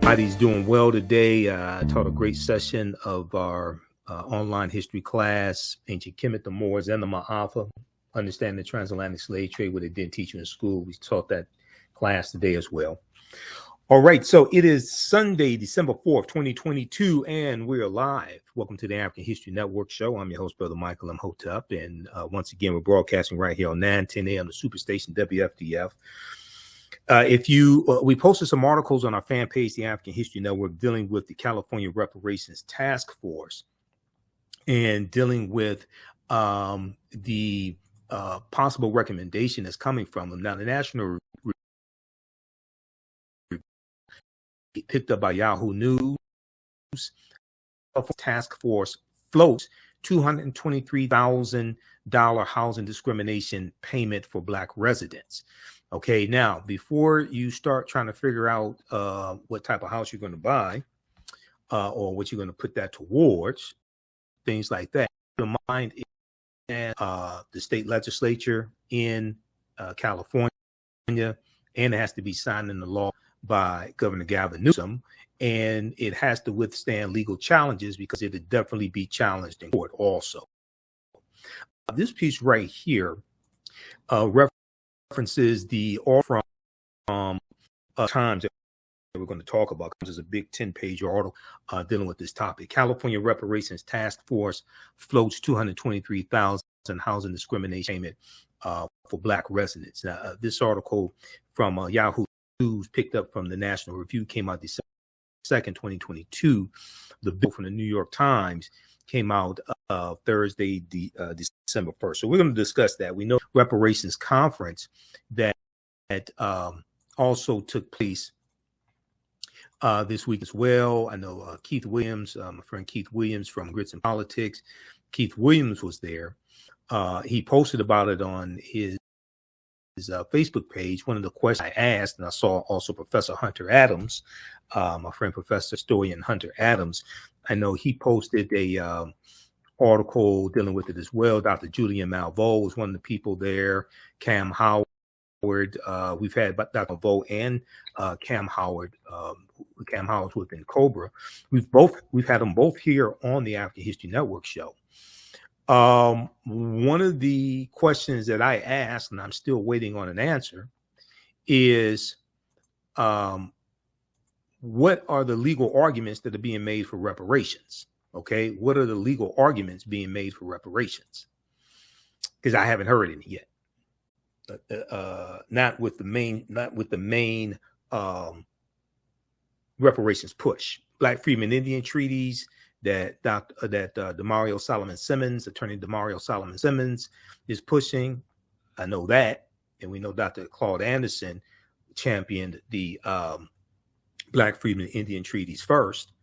Everybody's doing well today. I taught a great session of our online history class, Ancient Kemet, the Moors, and the Ma'afa, Understanding the Transatlantic Slave Trade, what they didn't teach you in school. We taught that class today as well. All right, so it is Sunday, December 4th, 2022, and we're live. Welcome to the African History Network show. I'm your host, Brother Michael Imhotep, and once again, we're broadcasting right here on 910 AM, the Superstation WFDF. We posted some articles on our fan page, the African History Network, dealing with the California Reparations Task Force and dealing with the possible recommendation that's coming from them. Now, the National picked up by Yahoo News, Task Force Floats $223,000 housing discrimination payment for Black residents. Okay, now, before you start trying to figure out what type of house you're going to buy or what you're going to put that towards, things like that, keep in mind the state legislature in California, and it has to be signed into law by Governor Gavin Newsom, and it has to withstand legal challenges because it would definitely be challenged in court also. This piece right here references the article from Times that we're going to talk about. There's a big 10-page article dealing with this topic. California Reparations Task Force floats $223,000 housing discrimination payment for Black residents. Now, this article from Yahoo News, picked up from the National Review, came out December 2nd, 2022. The bill from the New York Times came out Thursday, December 1st. So we're going to discuss that. We know reparations conference that also took place this week as well. I know Keith Williams, my friend Keith Williams from Grits and Politics. Keith Williams was there. He posted about it on his Facebook page. One of the questions I asked, and I saw also Professor Hunter Adams, my friend Professor Historian Hunter Adams, I know he posted a article dealing with it as well. Dr. Julian Malveaux was one of the people there. Cam Howard, we've had Dr. Malveaux and Cam Howard. Cam Howard's within Cobra. We've had them both here on the African History Network show. One of the questions that I asked, and I'm still waiting on an answer, is what are the legal arguments that are being made for reparations? Okay, what are the legal arguments being made for reparations? Because I haven't heard any yet. Not with the main reparations push. Black Freedmen Indian treaties that Demario Solomon Simmons, Attorney Demario Solomon Simmons, is pushing. I know that, and we know Dr. Claude Anderson championed the Black Freedmen Indian treaties first.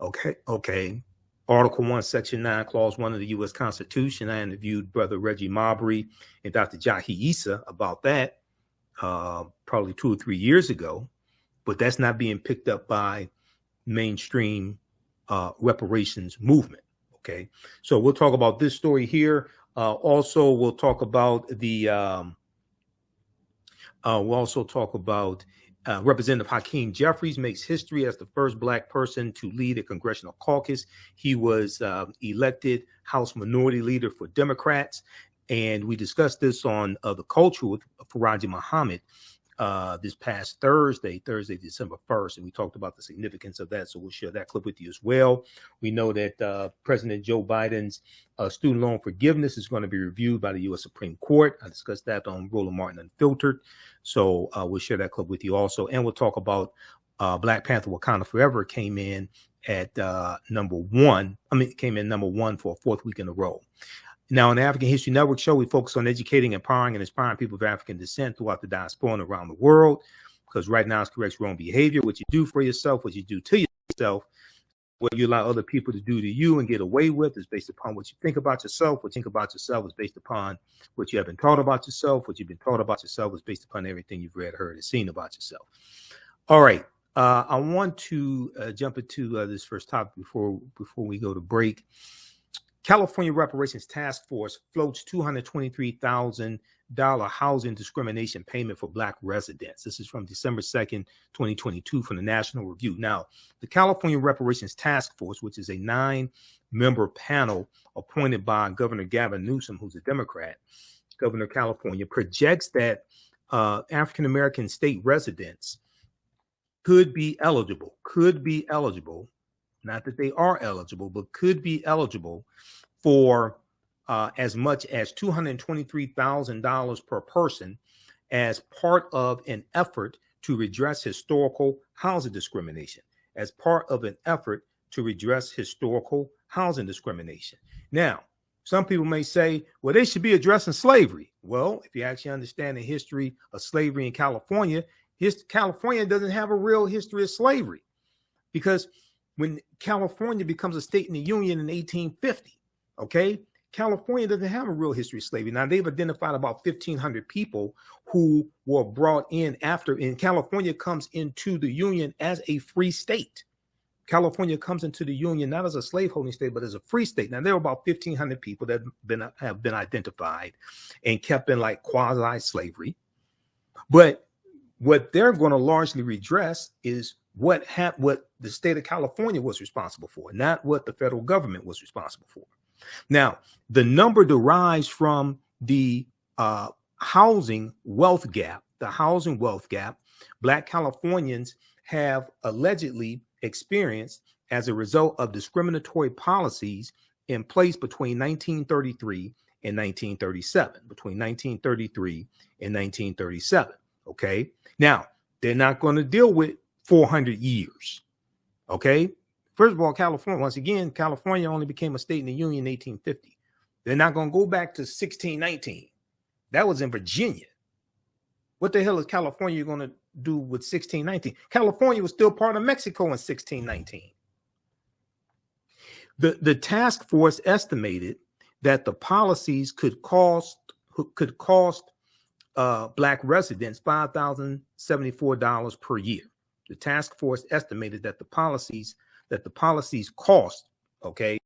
Okay. Article 1, Section 9, Clause 1 of the U.S. Constitution. I interviewed Brother Reggie Marbury and Dr. Jahi Issa about that probably 2 or 3 years ago, but that's not being picked up by mainstream reparations movement. Okay, so we'll talk about this story here. Also, we'll talk about Representative Hakeem Jeffries makes history as the first Black person to lead a Congressional Caucus. He was elected House Minority Leader for Democrats, and we discussed this on The Culture with Faraji Muhammad this past Thursday, December 1st, and we talked about the significance of that, so we'll share that clip with you as well. We know that President Joe Biden's student loan forgiveness is going to be reviewed by the U.S. Supreme Court. I discussed that on Roland Martin Unfiltered, so we'll share that clip with you also, and we'll talk about Black Panther Wakanda Forever came in at number one for a fourth week in a row. Now, on the African History Network show, we focus on educating, empowering, and inspiring people of African descent throughout the diaspora and around the world, because right now it's corrects wrong behavior. What you do for yourself, what you do to yourself, what you allow other people to do to you and get away with is based upon what you think about yourself. What you think about yourself is based upon what you have been taught about yourself. What you've been taught about yourself is based upon everything you've read, heard, and seen about yourself. All right. I want to jump into this first topic before we go to break. California Reparations Task Force floats $223,000 housing discrimination payment for Black residents. This is from December 2nd, 2022 from the National Review. Now, the California Reparations Task Force, which is a 9-member panel appointed by Governor Gavin Newsom, who's a Democrat, Governor of California, projects that African-American state residents could be eligible, not that they are eligible, but could be eligible for as much as $223,000 per person as part of an effort to redress historical housing discrimination, Now, some people may say, well, they should be addressing slavery. Well, if you actually understand the history of slavery in California, California doesn't have a real history of slavery, because when California becomes a state in the Union in 1850, okay, California doesn't have a real history of slavery. Now, they've identified about 1,500 people who were brought in after, and California comes into the Union as a free state. California comes into the Union not as a slaveholding state, but as a free state. Now, there are about 1,500 people that have been identified and kept in like quasi-slavery. But what they're going to largely redress is what the state of California was responsible for, not what the federal government was responsible for. Now, the number derives from the housing wealth gap. The housing wealth gap Black Californians have allegedly experienced as a result of discriminatory policies in place between 1933 and 1937. Okay. Now, they're not going to deal with 400 years. Okay. First of all, California, once again, California only became a state in the Union in 1850. They're not going to go back to 1619. That was in Virginia. What the hell is California going to do with 1619? California was still part of Mexico in 1619. The task force estimated that the policies could cost Black residents $5,074 per year. The task force estimated that the policies cost, okay,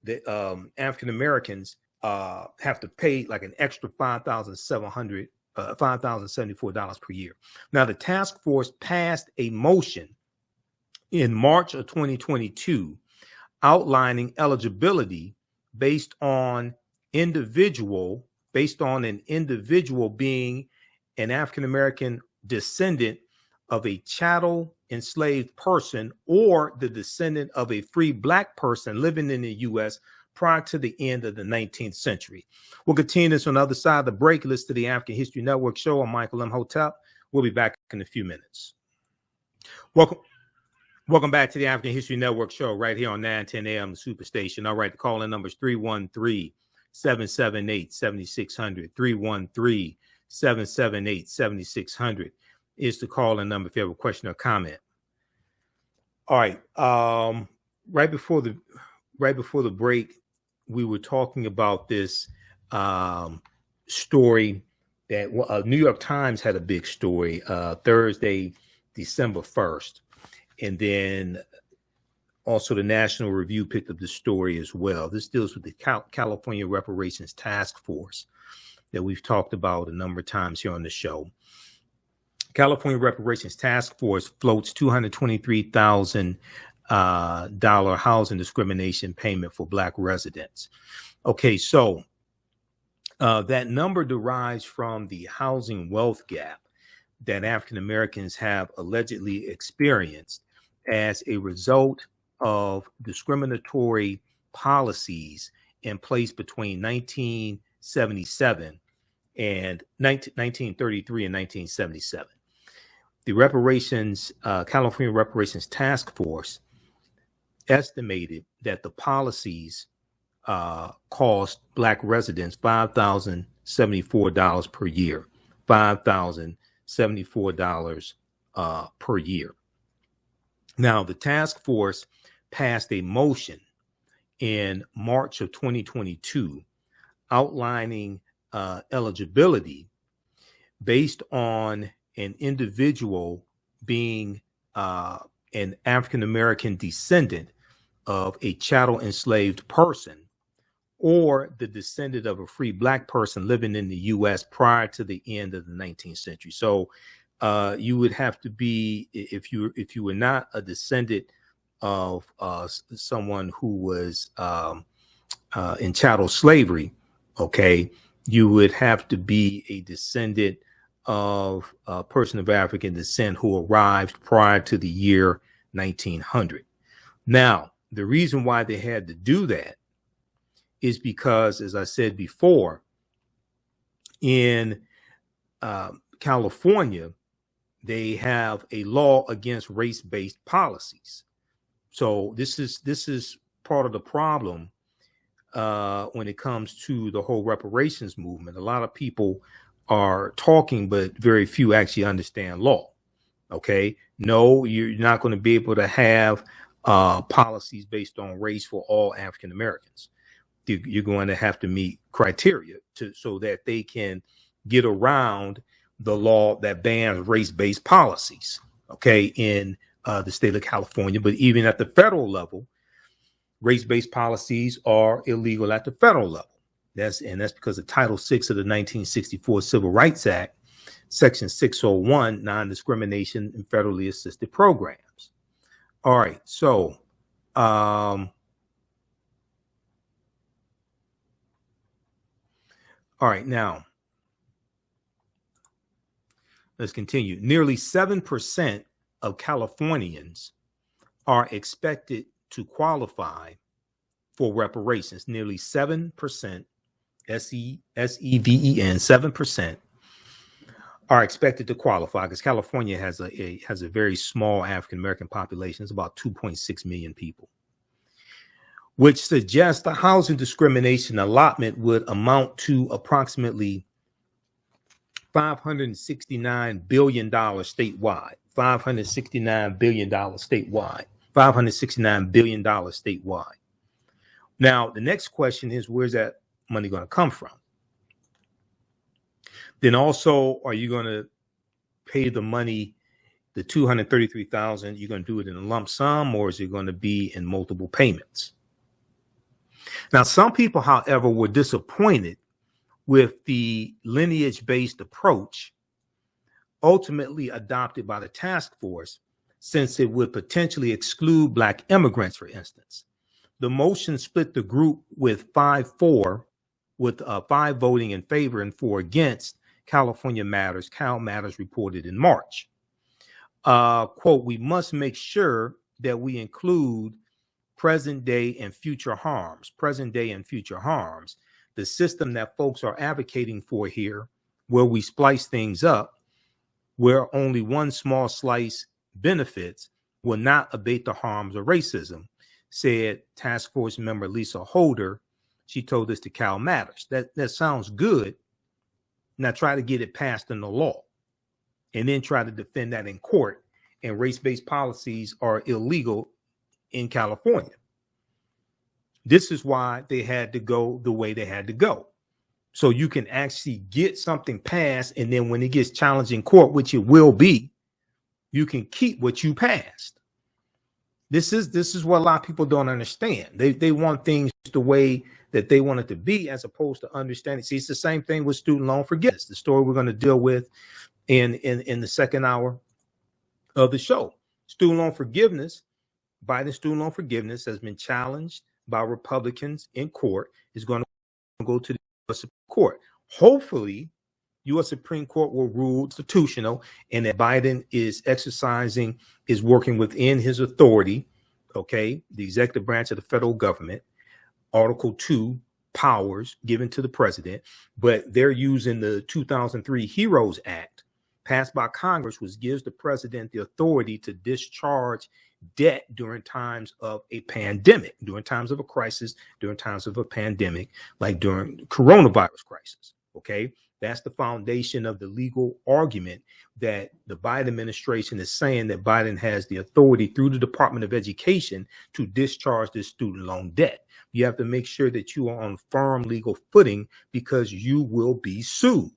the African Americans have to pay like an extra $5,074 per year. Now, the task force passed a motion in March of 2022 outlining eligibility based on an individual being an African American descendant of a chattel enslaved person or the descendant of a free Black person living in the U.S. prior to the end of the 19th century. We'll continue this on the other side of the break. Listen to the African History Network show. I'm Michael Imhotep. We'll be back in a few minutes. Welcome back to the African History Network show right here on 910 AM, the Superstation. All right, the call-in number is 313-778-7600. 313-778-7600 is the call-in number if you have a question or comment. All right, right before the break, we were talking about this story that New York Times had a big story Thursday, December 1st. And then also the National Review picked up the story as well. This deals with the California Reparations Task Force that we've talked about a number of times here on the show. California Reparations Task Force floats $223,000 housing discrimination payment for Black residents. Okay, so that number derives from the housing wealth gap that African Americans have allegedly experienced as a result of discriminatory policies in place between 1977 and 1933 and 1977. The California Reparations Task Force estimated that the policies cost Black residents $5,074 per year, $5,074 per year. Now, the task force passed a motion in March of 2022 outlining eligibility based on an individual being an African American descendant of a chattel enslaved person or the descendant of a free black person living in the U.S. prior to the end of the 19th century. So you would have to be, if you were not a descendant of someone who was in chattel slavery, okay, you would have to be a descendant of a person of African descent who arrived prior to the year 1900. Now, the reason why they had to do that is because, as I said before, in California, they have a law against race-based policies. So this is part of the problem when it comes to the whole reparations movement. A lot of people are talking, but very few actually understand law. Okay, no, you're not going to be able to have policies based on race for all African Americans. You're going to have to meet criteria so that they can get around the law that bans race-based policies, okay, in the state of California. But even at the federal level, race-based policies are illegal at the federal level. That's because of Title VI of the 1964 Civil Rights Act, Section 601, non-discrimination in federally assisted programs. All right, so all right, now let's continue. Nearly 7% of Californians are expected to qualify for reparations. Nearly 7%, S-E-V-E-N, 7% are expected to qualify, because California has a very small African American population. It's about 2.6 million people, which suggests the housing discrimination allotment would amount to approximately $569 billion statewide. $569 billion statewide. $569 billion statewide. Now, the next question is, where's that money going to come from? Then also, are you going to pay the money, the $233,000? You're going to do it in a lump sum, or is it going to be in multiple payments? Now, some people, however, were disappointed with the lineage-based approach ultimately adopted by the task force, since it would potentially exclude Black immigrants, for instance. The motion split the group with 5-4, with 5 voting in favor and 4 against. California Matters, Cal Matters reported in March. Quote, "We must make sure that we include present day and future harms. Present day and future harms. The system that folks are advocating for here, where we splice things up, where only one small slice benefits, will not abate the harms of racism," said task force member Lisa Holder. She told this to Cal Matters. That sounds good. Now try to get it passed in the law, and then try to defend that in court. And race-based policies are illegal in California. This is why they had to go the way they had to go. So you can actually get something passed, and then when it gets challenged in court, which it will be, you can keep what you passed. This is what a lot of people don't understand. They want things the way that they want it to be, as opposed to understanding. See, it's the same thing with student loan forgiveness, the story we're going to deal with in the second hour of the show. Student loan forgiveness, Biden's student loan forgiveness has been challenged by Republicans in court. Is going to go to the U.S. Supreme Court. Hopefully, U.S. Supreme Court will rule constitutional, and that Biden is working within his authority, okay, the executive branch of the federal government, Article 2 powers given to the president, but they're using the 2003 HEROES Act passed by Congress, which gives the president the authority to discharge debt during times of a pandemic, during times of a crisis, during times of a pandemic, like during the coronavirus crisis. Okay, that's the foundation of the legal argument that the Biden administration is saying that Biden has the authority through the Department of Education to discharge this student loan debt. You have to make sure that you are on firm legal footing, because you will be sued,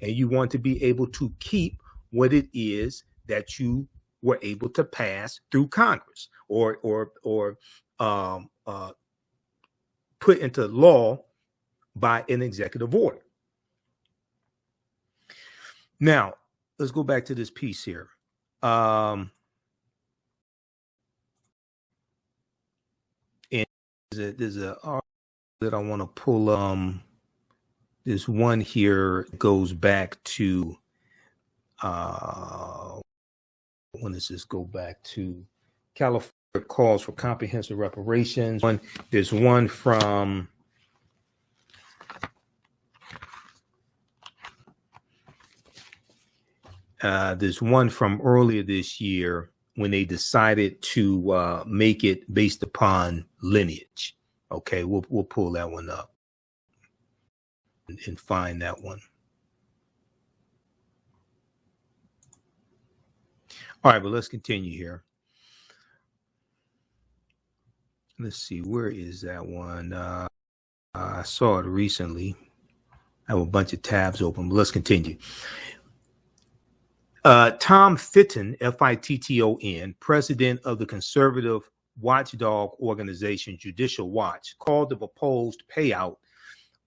and you want to be able to keep what it is that you were able to pass through Congress or put into law by an executive order. Now, let's go back to this piece here. And there's a article that I want to pull. There's one here that goes back to when does this go back to? California calls for comprehensive reparations. There's one from earlier this year when they decided to make it based upon lineage. Okay, we'll pull that one up and find that one. All right, but let's continue here. Let's see, where is that one? I saw it recently. I have a bunch of tabs open, but let's continue. Tom Fitton, Fitton, president of the conservative watchdog organization Judicial Watch, called the proposed payout,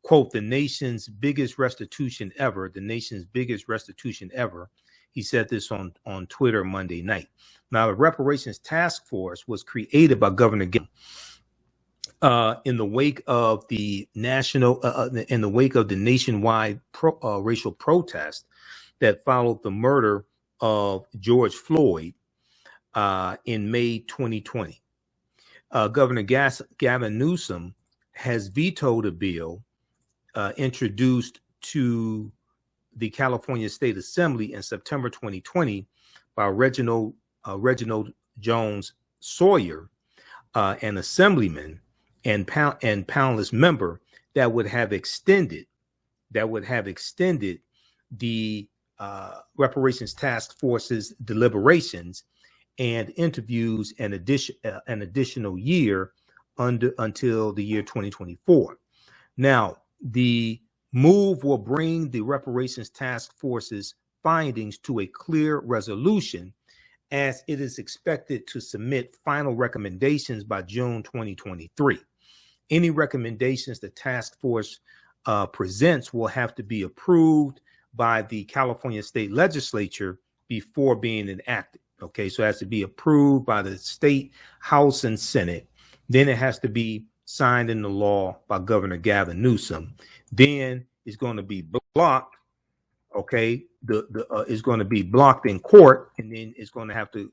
quote, the nation's biggest restitution ever. He said this on Twitter Monday night. Now, the Reparations Task Force was created by Governor Gavin in the wake of the nationwide racial protest that followed the murder of George Floyd in May 2020. Governor Gavin Newsom has vetoed a bill introduced to the California State Assembly in September 2020 by Reginald Jones Sawyer, an assemblyman and panelist member that would have extended the Reparations Task Force's deliberations and interviews an additional year until the year 2024. Now, the move will bring the Reparations Task Force's findings to a clear resolution, as it is expected to submit final recommendations by June 2023. Any recommendations the task force presents will have to be approved by the California State Legislature before being enacted. Okay, so it has to be approved by the State House and Senate. Then it has to be signed into law by Governor Gavin Newsom. Then it's going to be blocked. Okay, it's going to be blocked in court, and then it's going to have to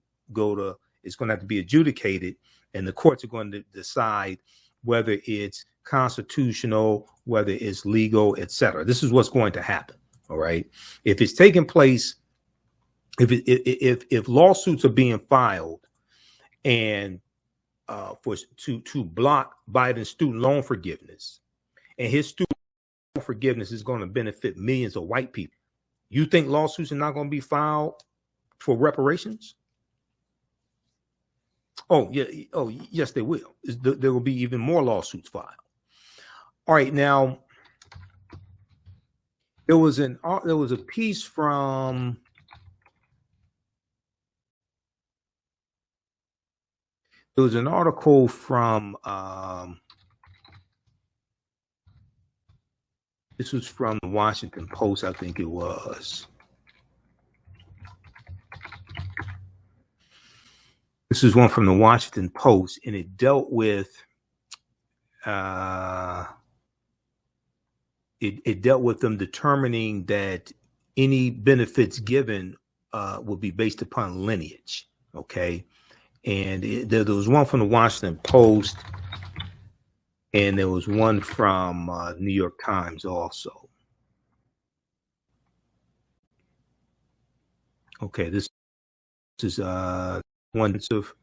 be adjudicated, and the courts are going to decide whether it's constitutional, whether it's legal, etc. This is what's going to happen. All right, if it's taking place, if lawsuits are being filed, and to block Biden's student loan forgiveness, and his student loan forgiveness is going to benefit millions of white people, you think lawsuits are not going to be filed for reparations? Oh, yeah. Oh, yes, they will. There will be even more lawsuits filed. All right. Now, there was a piece from there was an article from this was from the Washington Post, I think it was. This is one from the Washington Post, and it dealt with it dealt with them determining that any benefits given will be based upon lineage. Okay, and there was one from the Washington Post, and there was one from New York Times also. Okay, this is one of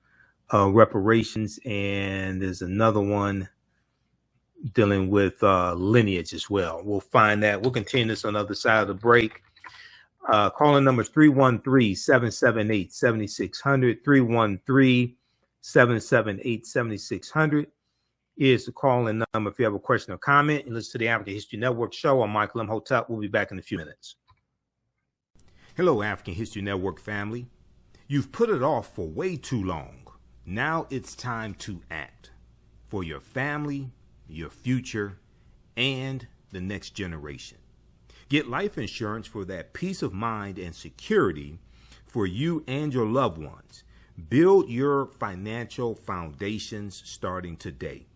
reparations, and there's another one dealing with lineage as well. We'll find that. We'll continue this on the other side of the break. Calling number 313-778-7600, 313-778-7600 is the call-in number if you have a question or comment. And listen to the African History Network show. I'm Michael Imhotep. We'll be back in a few minutes. Hello, African History Network family. You've put it off for way too long. Now it's time to act for your family, your future, and the next generation. Get life insurance for that peace of mind and security for you and your loved ones. Build your financial foundations starting today.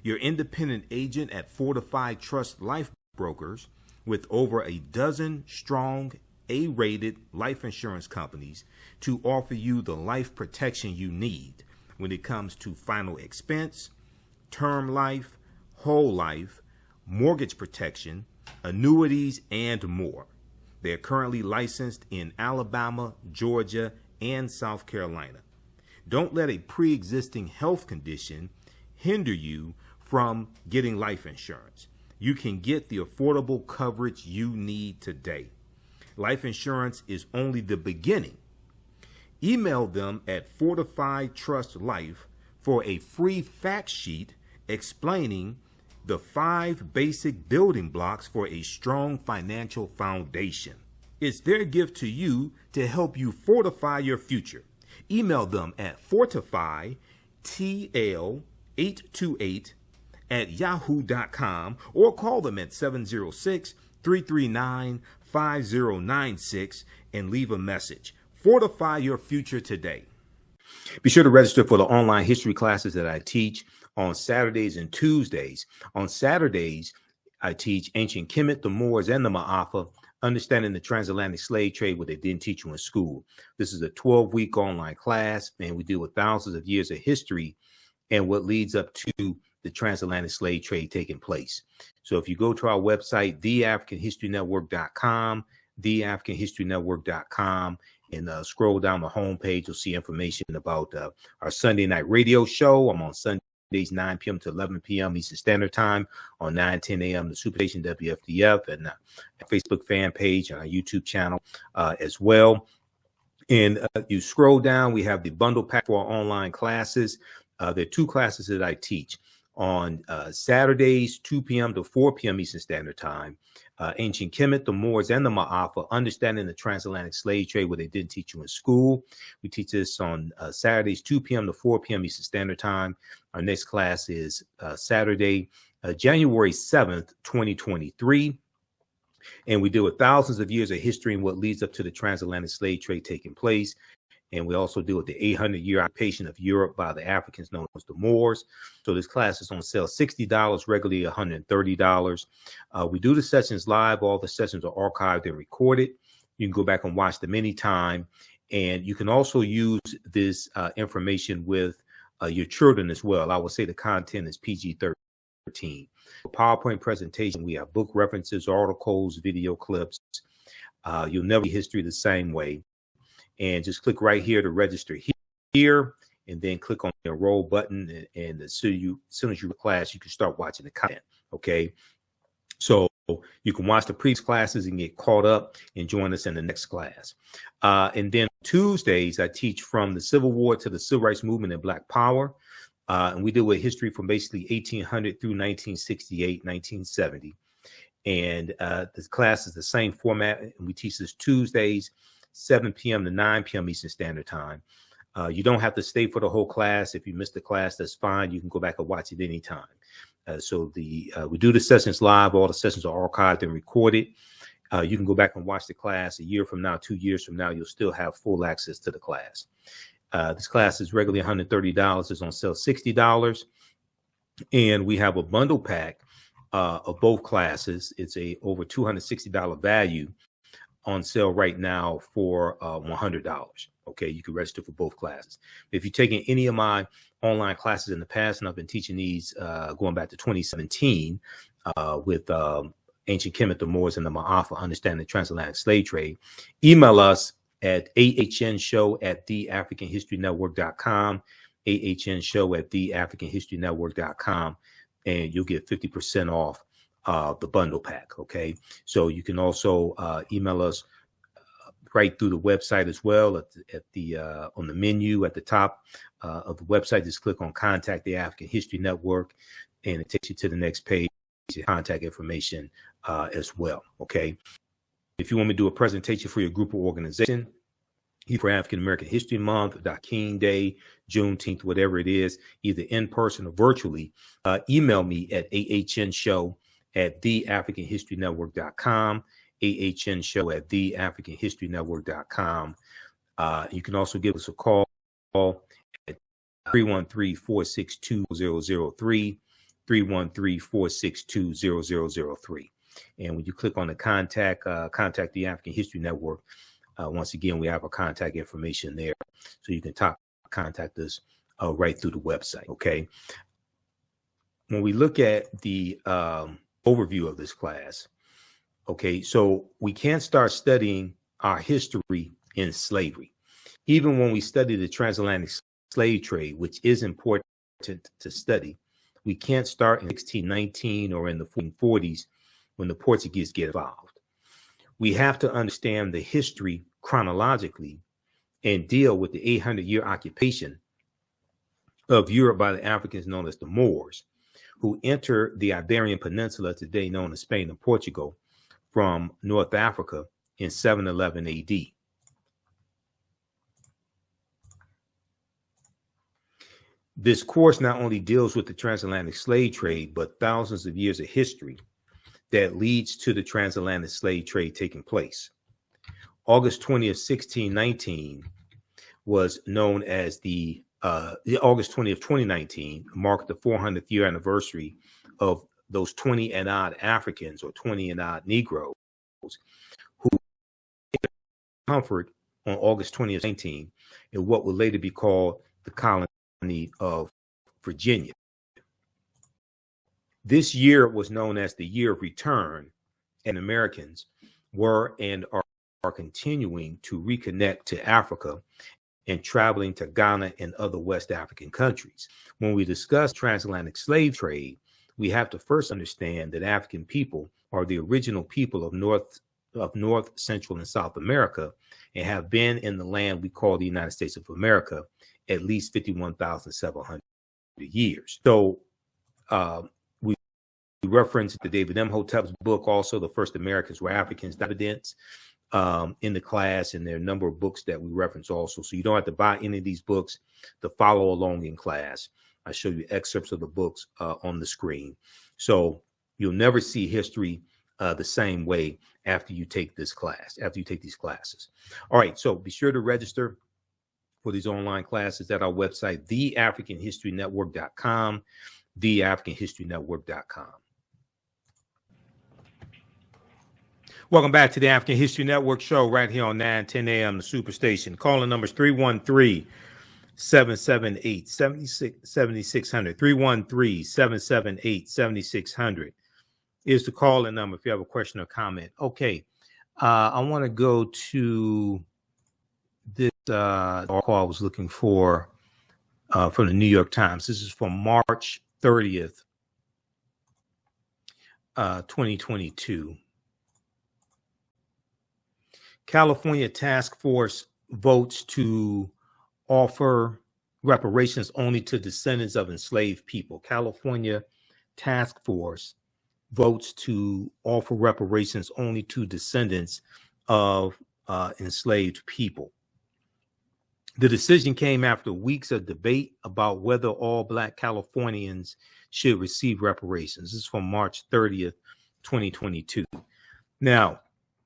Your independent agent at Fortified Trust Life Brokers, with over a dozen strong A-rated life insurance companies to offer you the life protection you need when it comes to final expense, term life, whole life, mortgage protection, annuities, and more. They're currently licensed in Alabama, Georgia, and South Carolina. Don't let a pre-existing health condition hinder you from getting life insurance. You can get the affordable coverage you need today. Life insurance is only the beginning. Email them at Fortified Trust Life for a free fact sheet explaining the 5 basic building blocks for a strong financial foundation. It's their gift to you to help you fortify your future. Email them at fortifytl828@yahoo.com or call them at 706-339-5096 and leave a message. Fortify your future today. Be sure to register for the online history classes that I teach on Saturdays and Tuesdays. On Saturdays, I teach ancient Kemet, the Moors, and the Ma'afa, understanding the transatlantic slave trade, what they didn't teach you in school. This is a 12-week online class, and we deal with thousands of years of history and what leads up to the transatlantic slave trade taking place. So if you go to our website, TheAHNShow.com, TheAHNShow.com, and scroll down the homepage, you'll see information about our Sunday night radio show. I'm on Sundays 9 p.m. to 11 p.m. Eastern Standard Time on 9:10 a.m. the Superstation WFDF, and Facebook fan page and our YouTube channel as well. And you scroll down, we have the bundle pack for our online classes. There are 2 classes that I teach on Saturdays, 2 p.m. to 4 p.m. Eastern Standard Time. Ancient Kemet, the Moors, and the Ma'afa, understanding the transatlantic slave trade, what they didn't teach you in school. We teach this on Saturdays, 2 p.m. to 4 p.m. Eastern Standard Time. Our next class is Saturday, January 7th, 2023. And we deal with thousands of years of history and what leads up to the transatlantic slave trade taking place. And we also deal with the 800-year occupation of Europe by the Africans known as the Moors. So this class is on sale $60, regularly $130. We do the sessions live. All the sessions are archived and recorded. You can go back and watch them anytime. And you can also use this information with your children as well. I would say the content is PG-13. PowerPoint presentation, we have book references, articles, video clips. You'll never see history the same way. And just click right here to register here, and then click on the enroll button. And as soon as you class, you can start watching the content. Okay, so you can watch the previous classes and get caught up and join us in the next class. And then Tuesdays, I teach from the Civil War to the Civil Rights Movement and Black Power. And we deal with history from basically 1800 through 1968, 1970. And this class is the same format. And we teach this Tuesdays, 7 p.m. to 9 p.m. Eastern Standard Time. You don't have to stay for the whole class. If you missed the class, that's fine. You can go back and watch it anytime. So we do the sessions live. All the sessions are archived and recorded. You can go back and watch the class a year from now, 2 years from now. You'll still have full access to the class. This class is regularly $130. It's on sale $60. And we have a bundle pack of both classes. It's a over $260 value on sale right now for $100. Okay, you can register for both classes. If you've taken any of my online classes in the past, and I've been teaching these going back to 2017 with Ancient Kemet, the Moors, and the Ma'afa, understanding the transatlantic slave trade, email us at TheAHNShow@TheAfricanHistoryNetwork.com, TheAHNShow@TheAfricanHistoryNetwork.com, and you'll get 50% off the bundle pack. Okay, so you can also email us right through the website as well. At the on the menu at the top of the website, just click on Contact the African History Network, and it takes you to the next page, contact information as well. Okay, if you want me to do a presentation for your group or organization, for African American History Month, Hakeem Day, Juneteenth, whatever it is, either in person or virtually, email me at AHNshow@TheAfricanHistoryNetwork.com, AHNshow@TheAfricanHistoryNetwork.com. You can also give us a call at 313-462-0003, 313-462-0003. And when you click on the contact the African History Network, once again, we have our contact information there, so you can contact us right through the website. Okay. When we look at the overview of this class, okay, so we can't start studying our history in slavery. Even when we study the transatlantic slave trade, which is important to study, we can't start in 1619 or in the 1440s when the Portuguese get involved. We have to understand the history chronologically and deal with the 800-year occupation of Europe by the Africans known as the Moors, who entered the Iberian Peninsula, today known as Spain and Portugal, from North Africa in 711 AD. This course not only deals with the transatlantic slave trade, but thousands of years of history that leads to the transatlantic slave trade taking place. August 20th, 1619 was known as the August 20th, 2019 marked the 400th year anniversary of those 20 and odd Africans or 20 and odd Negroes who comfort on August 20th, 19 in what would later be called the colony of Virginia. This year was known as the Year of Return, and Americans were and are continuing to reconnect to Africa and traveling to Ghana and other West African countries. When we discuss transatlantic slave trade, we have to first understand that African people are the original people of North, Central, and South America and have been in the land we call the United States of America at least 51,700 years. So we referenced the David Imhotep's book, also The First Americans Were Africans, evidence in the class, and there are a number of books that we reference also. So you don't have to buy any of these books to follow along in class. I show you excerpts of the books on the screen. So you'll never see history the same way after you take this class, after you take these classes. All right, so be sure to register for these online classes at our website, TheAfricanHistoryNetwork.com, TheAfricanHistoryNetwork.com. Welcome back to the African History Network show right here on 910 a.m. the Superstation. Calling numbers 313-778-7600, 313-778-7600 is the call-in number if you have a question or comment. Okay, I want to go to this article I was looking for from the New York Times. This is from March 30th, 2022. California task force votes to offer reparations only to descendants of enslaved people. California task force votes to offer reparations only to descendants of enslaved people. The decision came after weeks of debate about whether all Black Californians should receive reparations. This is from March 30th, 2022. Now,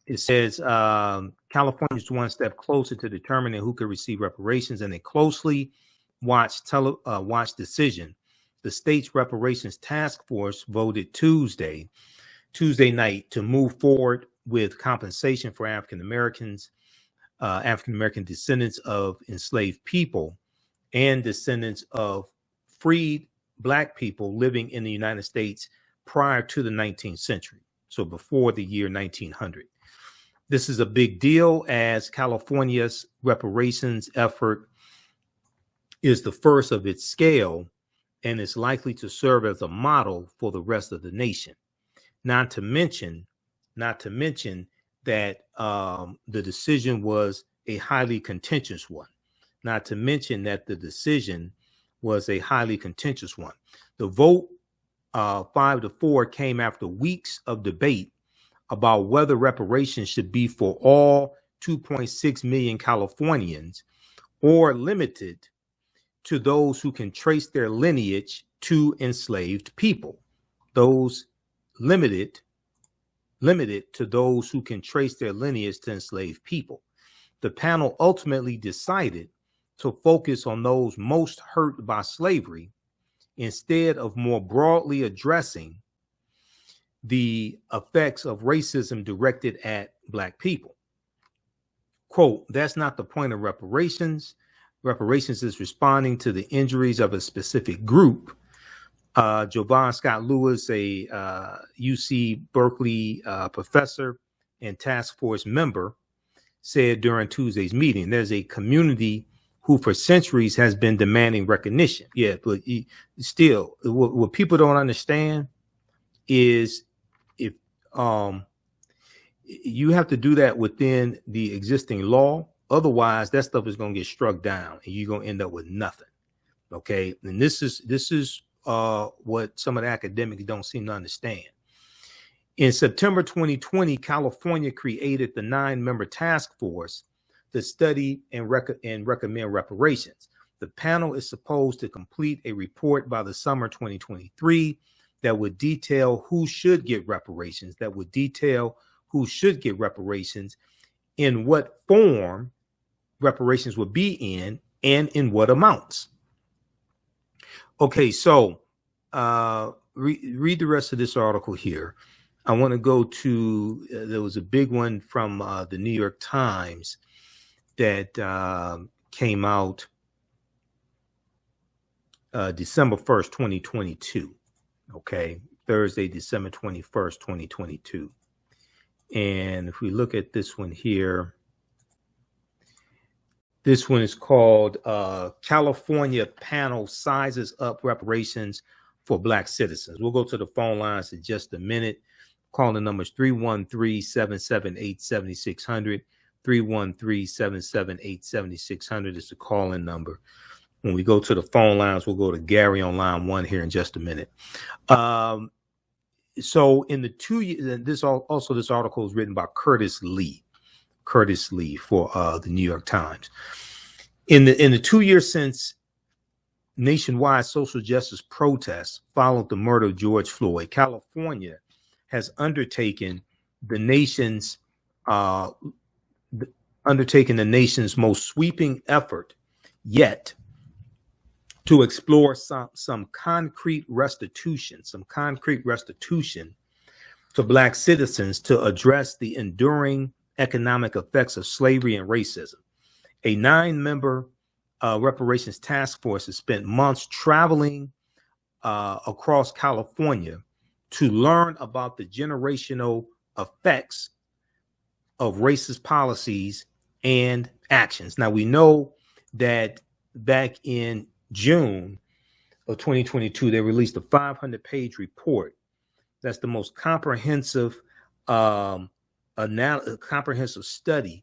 it says California is one step closer to determining who could receive reparations, and a closely watched decision. The state's Reparations Task Force voted Tuesday night to move forward with compensation for African American descendants of enslaved people and descendants of freed Black people living in the United States prior to the 19th century, so before the year 1900. This is a big deal as California's reparations effort is the first of its scale and is likely to serve as a model for the rest of the nation. Not to mention that the decision was a highly contentious one. The vote 5-4 came after weeks of debate about whether reparations should be for all 2.6 million Californians, or limited to those who can trace their lineage to enslaved people. Those limited to those who can trace their lineage to enslaved people. The panel ultimately decided to focus on those most hurt by slavery instead of more broadly addressing the effects of racism directed at Black people. Quote, that's not the point of reparations. Reparations is responding to the injuries of a specific group. Jovan Scott Lewis, a UC Berkeley professor and task force member, said during Tuesday's meeting, there's a community who for centuries has been demanding recognition. Yeah, but still, what people don't understand is if you have to do that within the existing law. Otherwise, that stuff is going to get struck down and you're going to end up with nothing. Okay. And this is what some of the academics don't seem to understand. In September 2020, California created the 9-member task force to study and recommend reparations. The panel is supposed to complete a report by the summer 2023 that would detail who should get reparations, in what form reparations would be in, and in what amounts. Okay, so read the rest of this article here. I want to go to, there was a big one from the New York Times that came out December 1st, 2022. Okay, Thursday, December 21st, 2022. And if we look at this one here, this one is called California Panel Sizes Up Reparations for Black Citizens. We'll go to the phone lines in just a minute. Calling numbers 313-778-7600. 313-778-7600 is the call-in number. When we go to the phone lines, we'll go to Gary on line 1 here in just a minute. So in the 2 years, this article is written by Curtis Lee for the New York Times. In the 2 years since nationwide social justice protests followed the murder of George Floyd, California has undertaken the nation's most sweeping effort yet to explore some concrete restitution to Black citizens to address the enduring economic effects of slavery and racism. A 9-member reparations task force has spent months traveling across California to learn about the generational effects of racist policies and actions. Now, we know that back in June of 2022, they released a 500-page report. That's the most comprehensive comprehensive study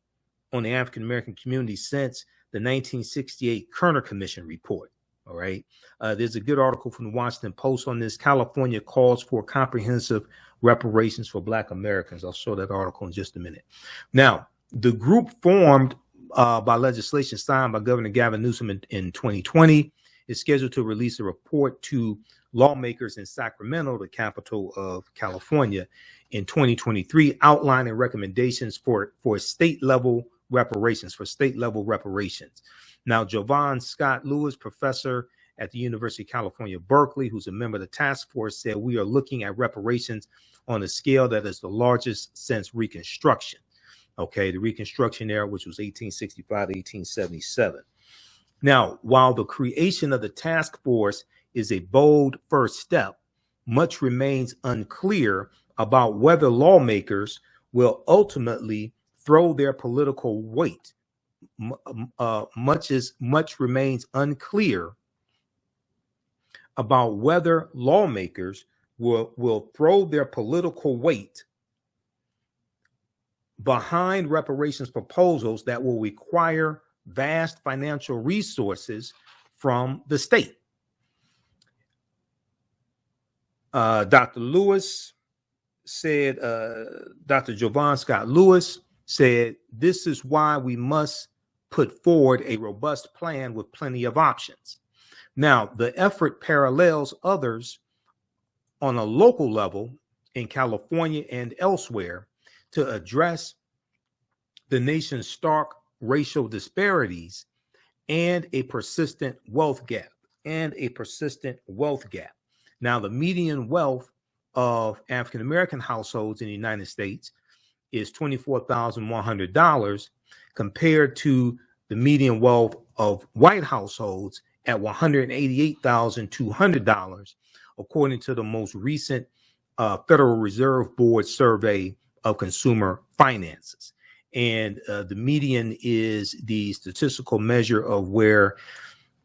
on the African-American community since the 1968 Kerner Commission report. All right. There's a good article from the Washington Post on this. California calls for comprehensive reparations for Black Americans. I'll show that article in just a minute. Now, the group formed by legislation signed by Governor Gavin Newsom in 2020 is scheduled to release a report to lawmakers in Sacramento, the capital of California, in 2023, outlining recommendations for state level reparations. Now, Jovan Scott Lewis, professor at the University of California, Berkeley, who's a member of the task force, said we are looking at reparations on a scale that is the largest since Reconstruction. Okay, the Reconstruction era, which was 1865 to 1877. Now, while the creation of the task force is a bold first step, much remains unclear about whether lawmakers will ultimately throw their political weight. Much remains unclear about whether lawmakers will throw their political weight behind reparations proposals that will require vast financial resources from the state. Dr. Lewis said, Dr. Jovan Scott Lewis said, "This is why we must put forward a robust plan with plenty of options." Now, the effort parallels others on a local level in California and elsewhere to address the nation's stark racial disparities and a persistent wealth gap. Now, the median wealth of African American households in the United States is $24,100 compared to the median wealth of white households at $188,200, according to the most recent Federal Reserve Board survey of consumer finances. And the median is the statistical measure of where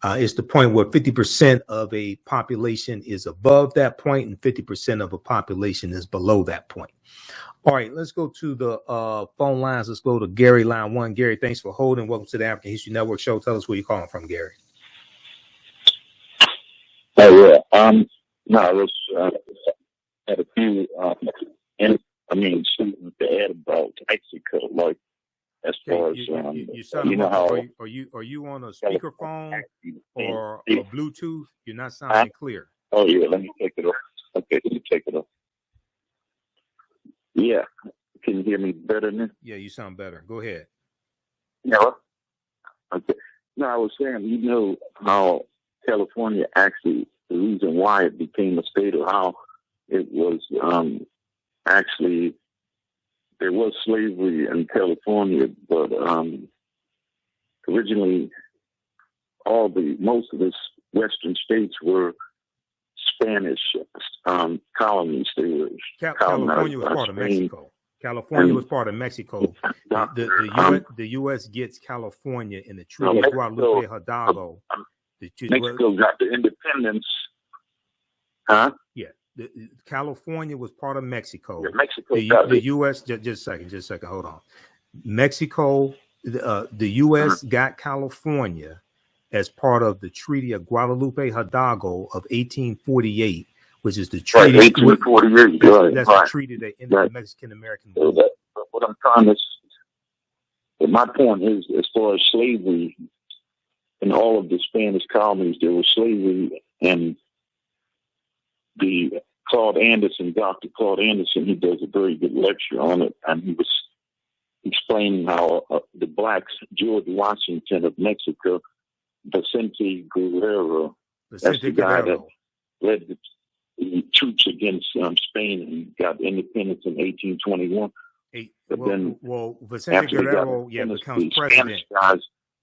it's the point where 50% of a population is above that point and 50% of a population is below that point. All right, let's go to the phone lines. Let's go to Gary, line 1. Gary, thanks for holding. Welcome to the African History Network show. Tell us where you're calling from, Gary. Oh, yeah. No, I was had a few, something to add about Mexico, like as far as you know how are you on a speakerphone or a Bluetooth? You're not sounding clear. Oh yeah, let me take it off. Okay, let me take it off. Yeah, can you hear me better now? Yeah, you sound better. Go ahead. Yeah. Okay. No, I was saying, you know how California actually, the reason why it became a state, or how it was actually, there was slavery in California, but originally most of the western states were Spanish colonies. They were California was part of Mexico. California was part of Mexico. The U.S. gets California in the Treaty of Guadalupe Hidalgo. Mexico got the independence. Huh? Yeah. California was part of Mexico. Yeah, Mexico the U.S. Just a second. Hold on. Mexico, the U.S. got California as part of the Treaty of Guadalupe Hidalgo of 1848, which is the treaty. Right, 1848. That's the treaty that ended the Mexican-American War. What I'm trying to say, my point is, as far as slavery in all of the Spanish colonies, there was slavery, and Dr. Claude Anderson, he does a very good lecture on it, and he was explaining how the blacks, George Washington of Mexico, Vicente Guerrero, that's the guy that led the troops against Spain and got independence in 1821. Vicente Guerrero, becomes president.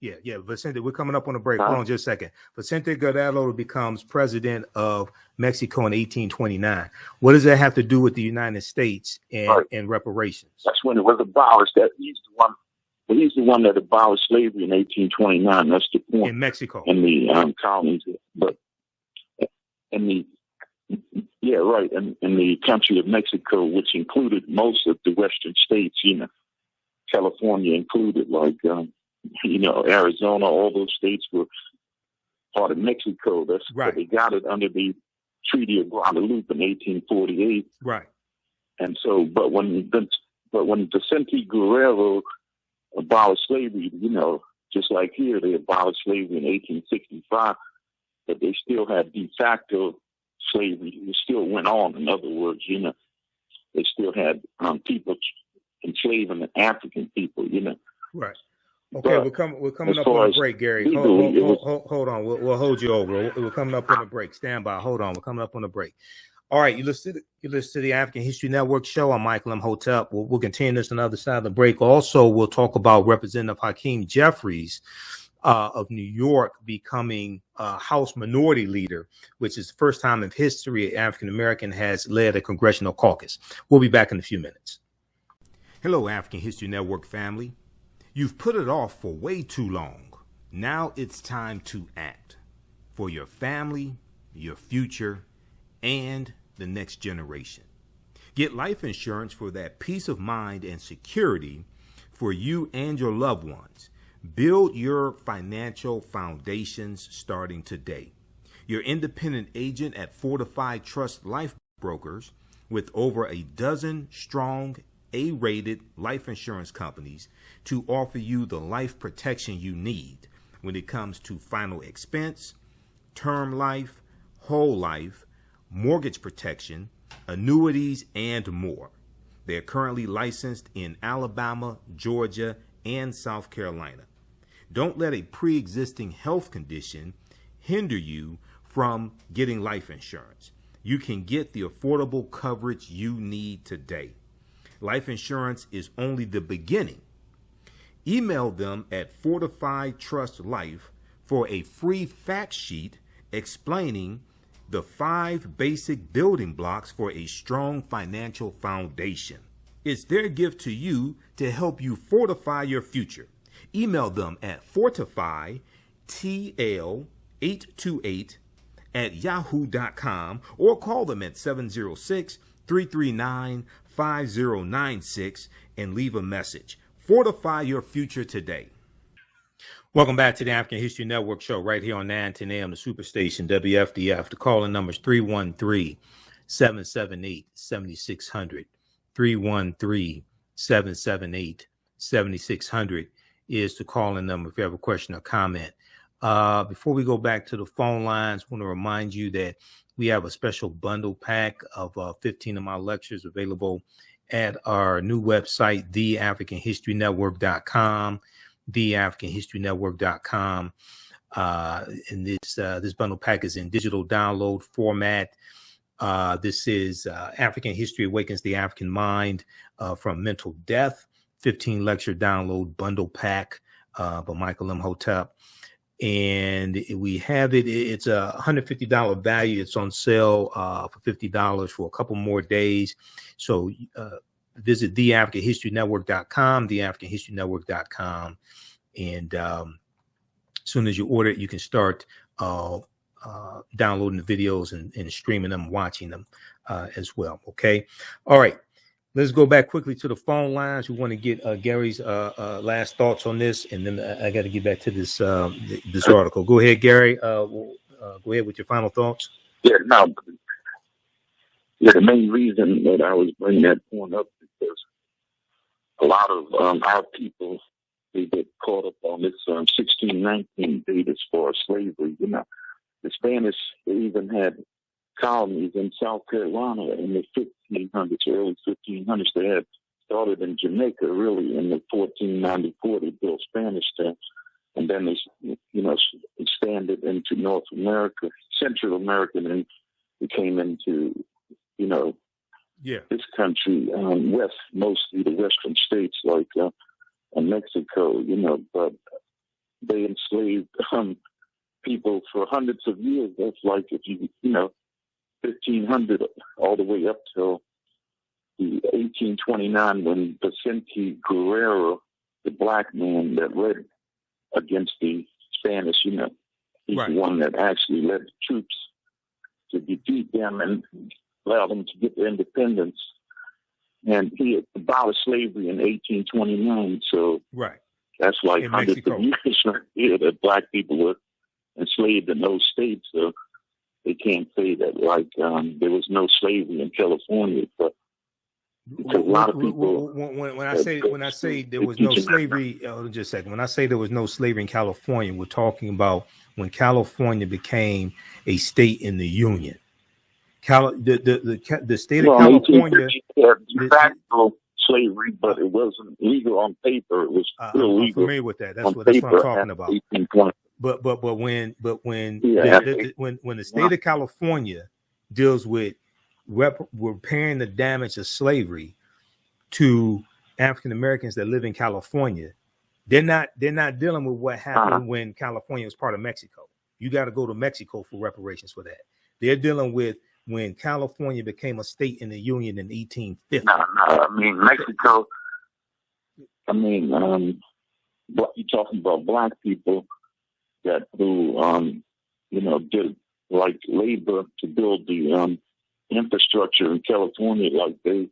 Yeah, Vicente, we're coming up on a break. Hold on just a second. Vicente Guerrero becomes president of Mexico in 1829. What does that have to do with the United States and reparations? That's when it was abolished. He's the one that abolished slavery in 1829. That's the point. In Mexico. In the colonies. But in the country of Mexico, which included most of the western states, California included, like, Arizona, all those states were part of Mexico. That's right. They got it under the Treaty of Guadalupe in 1848. Right. And so, but when Vicente Guerrero abolished slavery, just like here, they abolished slavery in 1865, but they still had de facto slavery. It still went on. In other words, they still had people enslaving the African people, Right. Okay, we're coming up on a break, Gary. Hold on. We'll hold you over. We're coming up on a break. Stand by. Hold on. We're coming up on a break. All right, you listen to the African History Network show. I'm Michael Imhotep. We'll continue this on the other side of the break. Also, we'll talk about Representative Hakeem Jeffries of New York becoming House Minority Leader, which is the first time in history an African American has led a Congressional Caucus. We'll be back in a few minutes. Hello, African History Network family. You've put it off for way too long. Now it's time to act for your family, your future, and the next generation. Get life insurance for that peace of mind and security for you and your loved ones. Build your financial foundations starting today. Your independent agent at Fortified Trust Life Brokers, with over a dozen strong A-rated life insurance companies to offer you the life protection you need when it comes to final expense, term life, whole life, mortgage protection, annuities, and more. They're currently licensed in Alabama, Georgia, and South Carolina. Don't let a pre-existing health condition hinder you from getting life insurance. You can get the affordable coverage you need today. Life insurance is only the beginning. Email them at Fortified Trust Life for a free fact sheet explaining the 5 basic building blocks for a strong financial foundation. It's their gift to you to help you fortify your future. Email them at fortifytl828@yahoo.com or call them at 706-339-5096 and leave a message. Fortify your future today. Welcome back to the African History Network show right here on 910 AM, the Superstation, WFDF. The calling number is 313-778-7600. 313-778-7600 is the calling number if you have a question or comment. Before we go back to the phone lines, I want to remind you that we have a special bundle pack of 15 of my lectures available at our new website, TheAHNShow.com, TheAHNShow.com. And this bundle pack is in digital download format. This is African History Awakens the African Mind from Mental Death, 15 lecture download bundle pack by Michael Imhotep. And we have it. It's a $150 value. It's on sale for $50 for a couple more days. So visit TheAfricanHistoryNetwork.com, TheAfricanHistoryNetwork.com. And as soon as you order it, you can start downloading the videos and streaming them, watching them as well. Okay. All right. Let's go back quickly to the phone lines. We want to get Gary's last thoughts on this, and then I got to get back to this this article. Go ahead, Gary. Go ahead with your final thoughts. Yeah, the main reason that I was bringing that point up is because a lot of our people, they get caught up on this 1619 date as far as slavery. You know, the Spanish, they even had colonies in South Carolina in the 1500s, early 1500s. They had started in Jamaica really in the 1494. They built Spanish town, and then they, expanded into North America, Central America, and then they came into, this country, west, mostly the western states like Mexico, but they enslaved people for hundreds of years. That's like if 1500 all the way up till the 1829 when Vicente Guerrero, the black man that led against the Spanish, he's right. The one that actually led the troops to defeat them and allow them to get their independence. And he abolished slavery in 1829. So right. That's like in hundreds Mexico. of years right here that black people were enslaved in those states. So they can't say that there was no slavery in California, but because a lot of people. When I say there was no slavery, just a second. When I say there was no slavery in California, we're talking about when California became a state in the Union. The state of California de facto slavery, but it wasn't legal on paper. It was still legal. I'm familiar with that. That's what I'm talking about. But when the state of California deals with repairing the damage of slavery to African Americans that live in California, they're not dealing with what happened when California was part of Mexico. You got to go to Mexico for reparations for that. They're dealing with when California became a state in the Union in 1850. No. I mean Mexico. You're talking about black people who did like labor to build the infrastructure in California, like they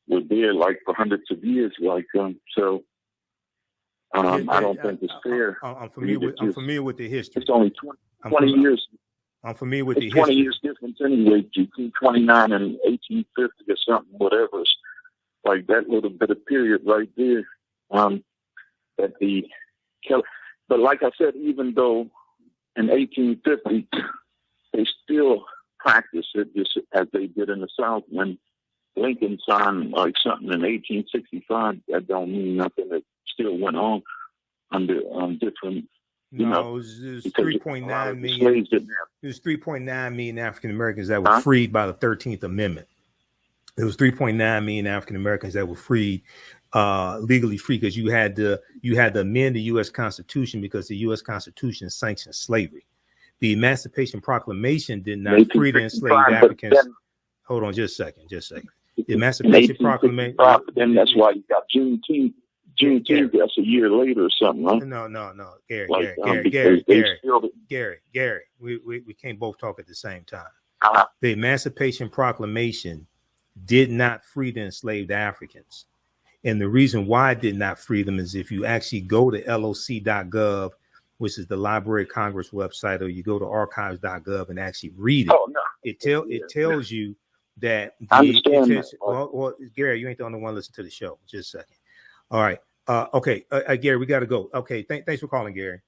were there like for hundreds of years, I don't think it's fair. I'm familiar with the history. It's only 20 years. I'm familiar with the 20 history. years difference anyway, between 29 and 1850 or something, whatever. like that little bit of period right there, that but like I said, even though in 1850 they still practiced it just as they did in the South. When Lincoln signed like something in 1865, that don't mean nothing. It still went on under different. No, it was 3.9 million. It was 3.9 million African Americans that were freed by the 13th Amendment. It was 3.9 million African Americans that were freed, legally free, because you had to amend the U.S. Constitution because the U.S. Constitution sanctioned slavery. The Emancipation Proclamation did not free the enslaved Africans. Hold on, just a second. The Emancipation Proclamation. Then that's why you got Juneteenth. That's a year later or something, right? No, Gary, Gary. We can't both talk at the same time. The Emancipation Proclamation did not free the enslaved Africans. And the reason why it did not free them is if you actually go to loc.gov, which is the Library of Congress website, or you go to archives.gov and actually read it, it tells you that well, Gary, you ain't the only one listening to the show. Just a second. All right. Okay. Gary, we got to go. Okay. Thanks for calling, Gary.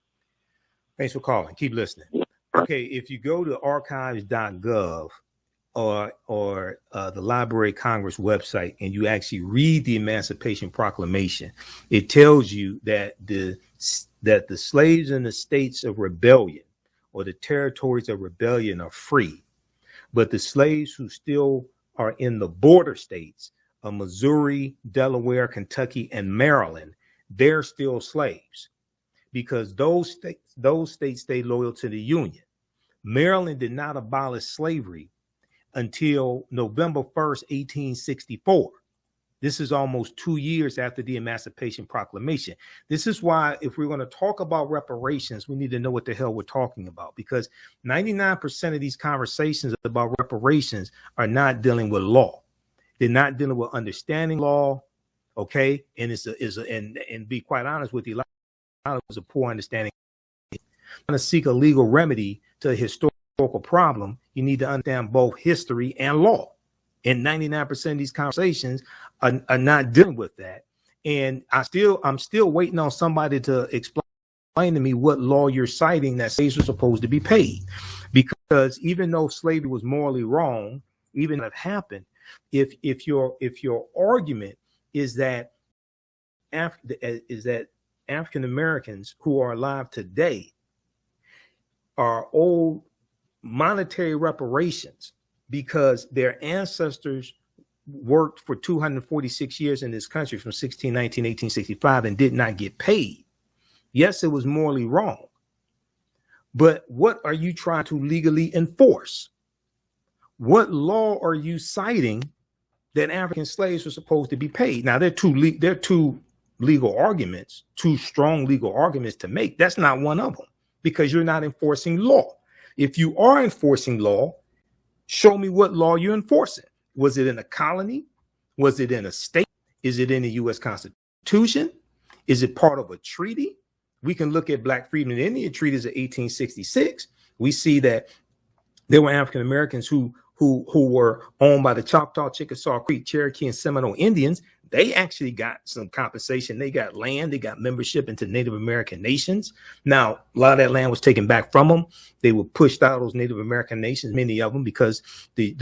Thanks for calling. Keep listening. Okay. If you go to archives.gov or the Library of Congress website and you actually read the Emancipation Proclamation, it tells you that the slaves in the states of rebellion or the territories of rebellion are free, but the slaves who still are in the border states of Missouri, Delaware, Kentucky, and Maryland, they're still slaves because those states stay loyal to the Union. Maryland did not abolish slavery until November 1st, 1864. This is almost 2 years after the Emancipation Proclamation. This is why, if we're going to talk about reparations, we need to know what the hell we're talking about, because 99% of these conversations about reparations are not dealing with law. They're not dealing with understanding law, okay? And and be quite honest with you, a lot of it was a poor understanding. To seek a legal remedy to a historical problem, you need to understand both history and law. And 99% of these conversations are not dealing with that. And I'm still waiting on somebody to explain to me what law you're citing that slaves were supposed to be paid. Because even though slavery was morally wrong, even if it happened, if your argument is that African Americans who are alive today are owed monetary reparations because their ancestors worked for 246 years in this country from 1619 to 1865 and did not get paid. Yes, it was morally wrong. But what are you trying to legally enforce? What law are you citing that African slaves were supposed to be paid? Now, there are two legal arguments, two strong legal arguments to make. That's not one of them, because you're not enforcing law. If you are enforcing law, show me what law you're enforcing. Was it in a colony? Was it in a state? Is it in the U.S. Constitution? Is it part of a treaty? We can look at Black Freedom and Indian treaties of 1866. We see that there were African Americans who were owned by the Choctaw, Chickasaw, Creek, Cherokee, and Seminole Indians. They actually got some compensation. They got land. They got membership into Native American nations. Now, a lot of that land was taken back from them. They were pushed out of those Native American nations, many of them, because the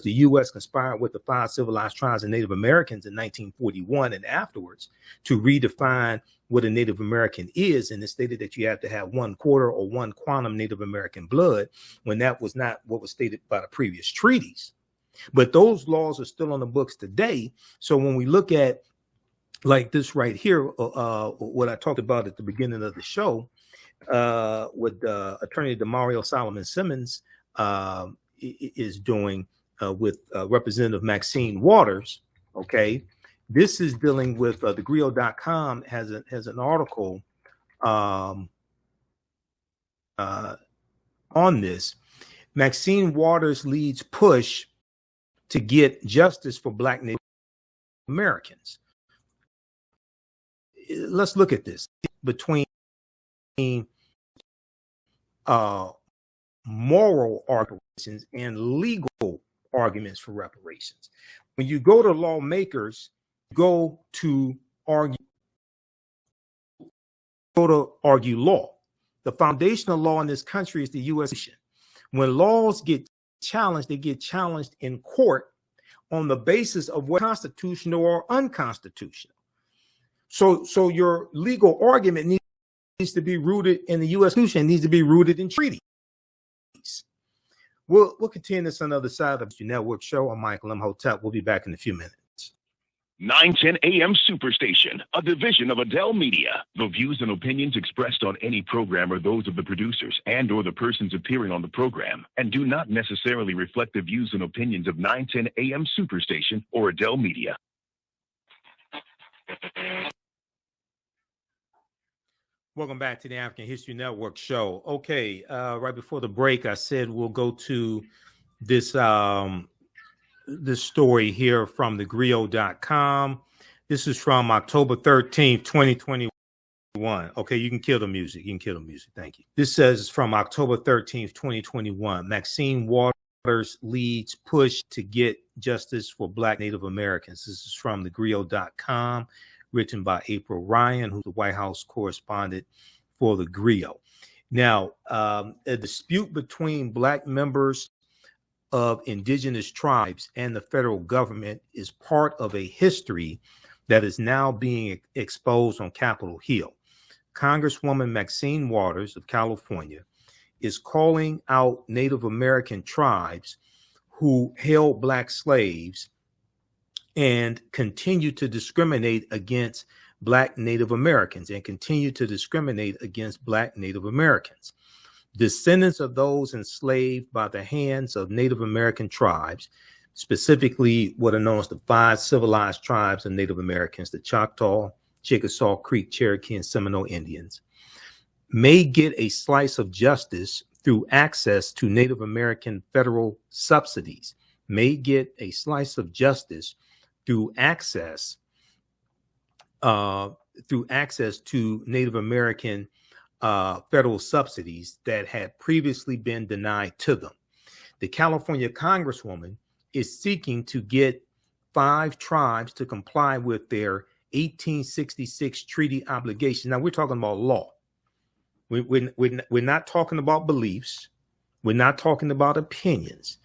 U.S. conspired with the 5 civilized tribes of Native Americans in 1941 and afterwards to redefine what a Native American is, and it stated that you have to have 1/4 or 1 quantum Native American blood, when that was not what was stated by the previous treaties. But those laws are still on the books today. So when we look at like this right here, what I talked about at the beginning of the show, what Attorney DeMario Solomon Simmons is doing with Representative Maxine Waters, okay, this is dealing with thegrio.com has an article on this. Maxine Waters leads push to get justice for Black Native Americans. Let's look at this between moral arguments and legal arguments for reparations. when you go to lawmakers, go to argue law. The foundational law in this country is the U.S. Constitution. When laws get challenged, they get challenged in court on the basis of what constitutional or unconstitutional. So your legal argument needs to be rooted in the U.S. Constitution, needs to be rooted in treaties. We'll continue this on the other side of the network show. I'm Michael Imhotep. We'll be back in a few minutes. 910 AM Superstation, a division of Adele Media. The views and opinions expressed on any program are those of the producers and or the persons appearing on the program and do not necessarily reflect the views and opinions of 910 AM Superstation or Adele Media. Welcome back to the African History Network show. Okay, right before the break, I said we'll go to this this story here from thegrio.com. This is from October 13th, 2021. Okay, you can kill the music. You can kill the music. Thank you. This says from October 13th, 2021, Maxine Waters leads push to get justice for Black Native Americans. This is from thegrio.com, written by April Ryan, who's the White House correspondent for the Grio. Now, a dispute between Black members of indigenous tribes and the federal government is part of a history that is now being exposed on Capitol Hill. Congresswoman Maxine Waters of California is calling out Native American tribes who held Black slaves and continue to discriminate against Black Native Americans and continue to discriminate against Black Native Americans. Descendants of those enslaved by the hands of Native American tribes, specifically what are known as the 5 civilized tribes of Native Americans, the Choctaw, Chickasaw, Creek, Cherokee, and Seminole Indians, may get a slice of justice through access to Native American federal subsidies, may get a slice of justice through access to Native American federal subsidies that had previously been denied to them. The California Congresswoman is seeking to get 5 tribes to comply with their 1866 treaty obligation. Now we're talking about law. We're not talking about beliefs. We're not talking about opinions.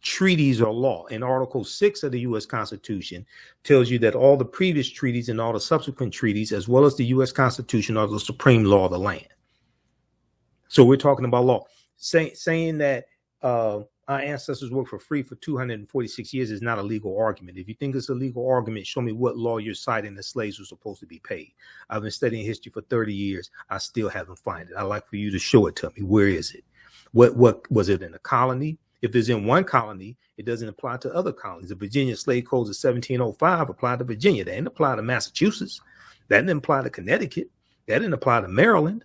Treaties are law. And Article 6 of the U.S. Constitution tells you that all the previous treaties and all the subsequent treaties, as well as the U.S. Constitution, are the supreme law of the land. So we're talking about law. Saying that our ancestors worked for free for 246 years is not a legal argument. If you think it's a legal argument, show me what law you're citing that slaves were supposed to be paid. I've been studying history for 30 years. I still haven't found it. I'd like for you to show it to me. Where is it? What was it in a colony? If it's in one colony, it doesn't apply to other colonies. The Virginia Slave Codes of 1705 apply to Virginia. They didn't apply to Massachusetts. That didn't apply to Connecticut. That didn't apply to Maryland.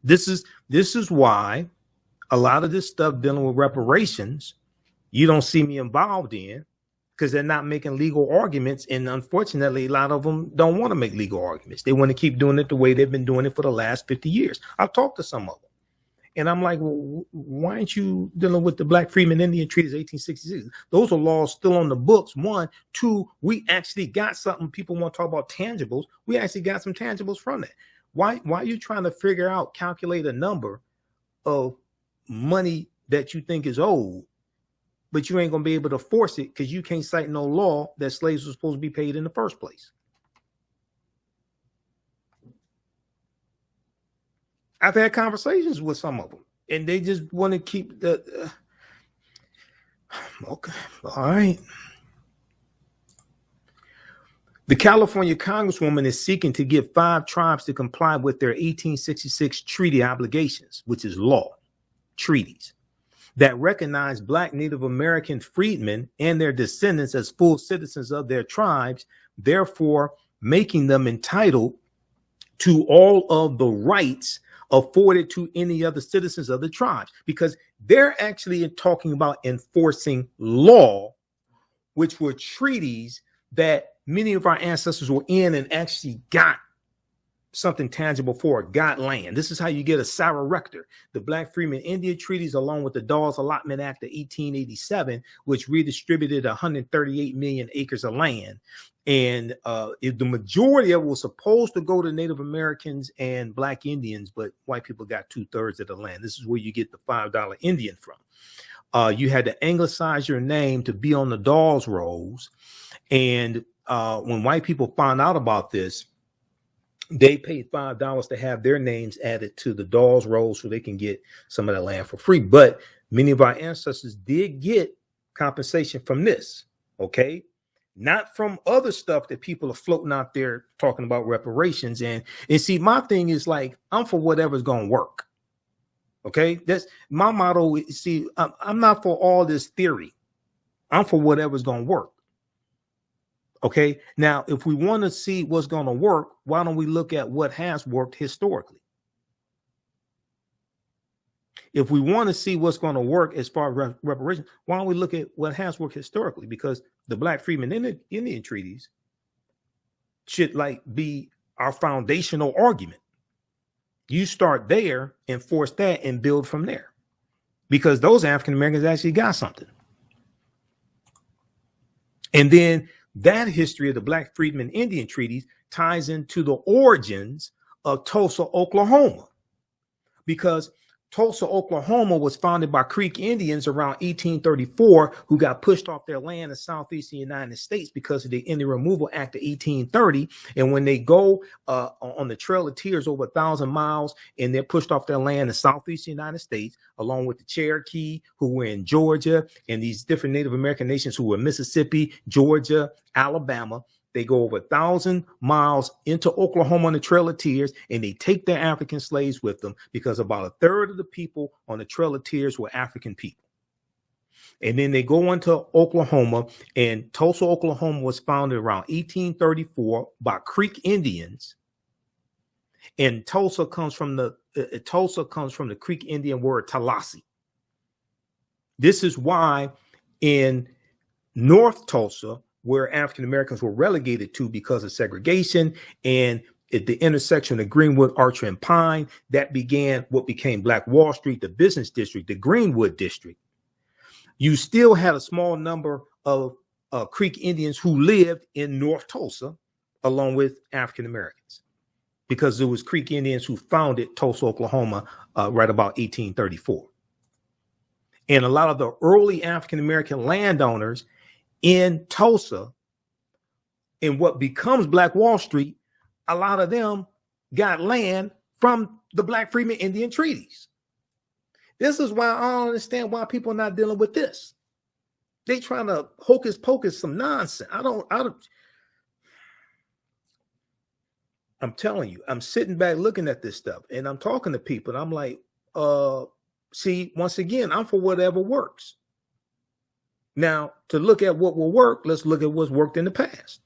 This is why a lot of this stuff dealing with reparations, you don't see me involved in, because they're not making legal arguments. And unfortunately, a lot of them don't want to make legal arguments. They want to keep doing it the way they've been doing it for the last 50 years. I've talked to some of them. And I'm like, well, why aren't you dealing with the Black Freedmen Indian Treaties of 1866? Those are laws still on the books. 1, 2, we actually got something. People want to talk about tangibles. We actually got some tangibles from that. Why are you trying to calculate a number of money that you think is old, but you ain't going to be able to force it because you can't cite no law that slaves were supposed to be paid in the first place? I've had conversations with some of them, and they just want to keep the. Okay, all right. The California Congresswoman is seeking to get 5 tribes to comply with their 1866 treaty obligations, which is law, treaties, that recognize Black Native American freedmen and their descendants as full citizens of their tribes, therefore making them entitled to all of the rights afforded to any other citizens of the tribes, because they're actually talking about enforcing law, which were treaties that many of our ancestors were in and actually got something tangible for it, got land. This is how you get a sour rector. The Black Freeman Indian treaties, along with the Dawes Allotment Act of 1887, which redistributed 138 million acres of land. And the majority of it was supposed to go to Native Americans and Black Indians, but white people got 2/3 of the land. This is where you get the $5 Indian from. You had to anglicize your name to be on the Dawes rolls. And when white people found out about this, they paid $5 to have their names added to the Dawes rolls so they can get some of that land for free. But many of our ancestors did get compensation from this, okay? Not from other stuff that people are floating out there talking about reparations. And see, my thing is like, I'm for whatever's going to work, okay? That's my motto. See, I'm not for all this theory. I'm for whatever's going to work. Okay, now, if we want to see what's going to work, why don't we look at what has worked historically? If we want to see what's going to work as far as reparations, why don't we look at what has worked historically? Because the Black Freeman Indian treaties should like be our foundational argument. You start there, enforce that, and build from there. Because those African Americans actually got something. And then that history of the Black Freedmen Indian treaties ties into the origins of Tulsa, Oklahoma, because Tulsa, Oklahoma was founded by Creek Indians around 1834 who got pushed off their land in southeastern United States because of the Indian Removal Act of 1830. And when they go on the Trail of Tears over 1,000 miles and they're pushed off their land in southeastern United States, along with the Cherokee who were in Georgia and these different Native American nations who were in Mississippi, Georgia, Alabama, they go over 1,000 miles into Oklahoma on the Trail of Tears, and they take their African slaves with them because about 1/3 of the people on the Trail of Tears were African people. And then they go into Oklahoma, and Tulsa, Oklahoma was founded around 1834 by Creek Indians. And Tulsa comes from the Creek Indian word Tallahassee. This is why in North Tulsa, where African Americans were relegated to because of segregation, and at the intersection of Greenwood, Archer, and Pine, that began what became Black Wall Street, the business district, the Greenwood district. You still had a small number of Creek Indians who lived in North Tulsa, along with African Americans, because it was Creek Indians who founded Tulsa, Oklahoma, right about 1834. And a lot of the early African American landowners in Tulsa, in what becomes Black Wall Street, a lot of them got land from the Black Freedmen Indian treaties. This is why I don't understand why people are not dealing with this. They trying to hocus pocus some nonsense. I'm telling you, I'm sitting back looking at this stuff and I'm talking to people and I'm like, see, once again, I'm for whatever works. Now, to look at what will work, let's look at what's worked in the past.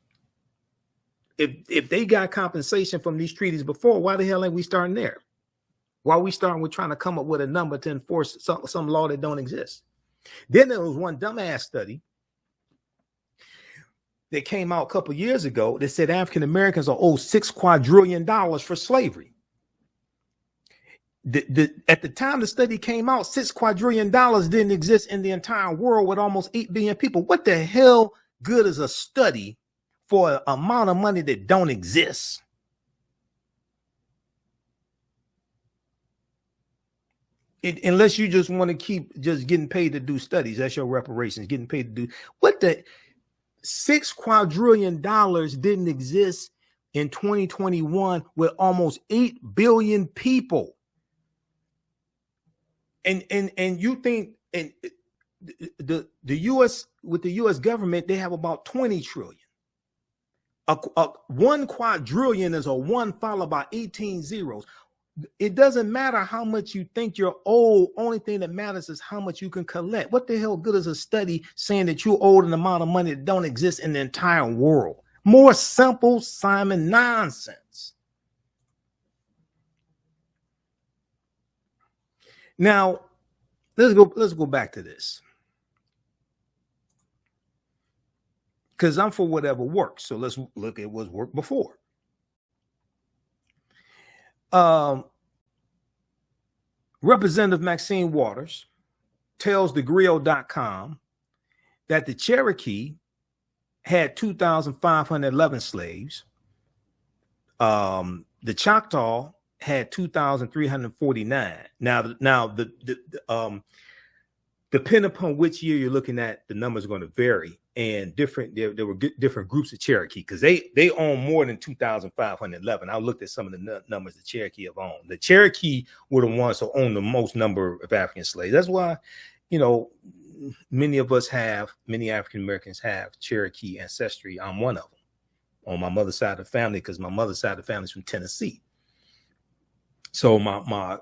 If they got compensation from these treaties before, why the hell ain't we starting there? Why are we starting with trying to come up with a number to enforce some law that don't exist? Then there was one dumbass study that came out a couple years ago that said African Americans are owed $6 quadrillion for slavery. At the time the study came out, $6 quadrillion didn't exist in the entire world with almost 8 billion people. What the hell good is a study for an amount of money that don't exist? Unless you just want to keep just getting paid to do studies, that's your reparations, getting paid to do what the $6 quadrillion didn't exist in 2021 with almost 8 billion people. And you think the U.S. with the U.S. government, they have about 20 trillion. 1 quadrillion is a 1 followed by 18 zeros. It doesn't matter how much you think you're owed. Only thing that matters is how much you can collect. What the hell good is a study saying that you're owed an amount of money that don't exist in the entire world? More simple Simon nonsense. Now, let's go back to this. Because I'm for whatever works. So let's look at what's worked before. Representative Maxine Waters tells thegrill.com that the Cherokee had 2,511 slaves. The Choctaw had 2,349. Now, depending upon which year you're looking at, the numbers are going to vary. And there were different groups of Cherokee because they own more than 2,511. I looked at some of the numbers the Cherokee have owned. The Cherokee were the ones who owned the most number of African slaves. That's why, many African Americans have Cherokee ancestry. I'm one of them on my mother's side of the family because my mother's side of the family is from Tennessee. So my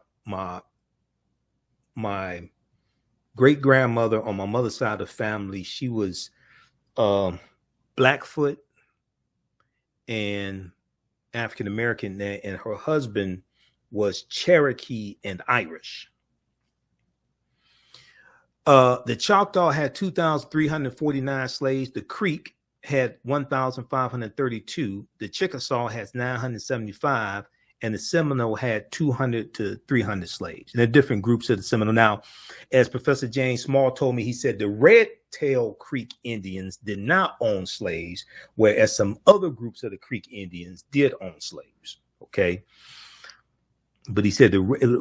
great grandmother on my mother's side of the family, she was Blackfoot and African American, and her husband was Cherokee and Irish. The Choctaw had 2,349 slaves. The Creek had 1,532. The Chickasaw has 975. And the Seminole had 200 to 300 slaves. And there are different groups of the Seminole. Now, as Professor James Small told me, he said the Red Tail Creek Indians did not own slaves, whereas some other groups of the Creek Indians did own slaves. Okay. But he said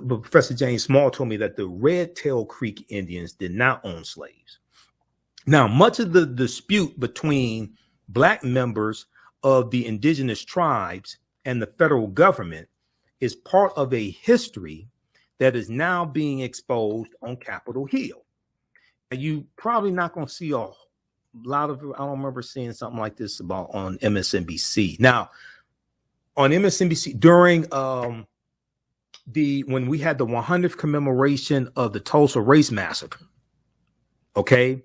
Professor James Small told me that the Red Tail Creek Indians did not own slaves. Now, much of the dispute between Black members of the indigenous tribes and the federal government is part of a history that is now being exposed on Capitol Hill. And you probably not going to see a lot of, I don't remember seeing something like this about on MSNBC. Now, on MSNBC during when we had the 100th commemoration of the Tulsa Race Massacre, okay,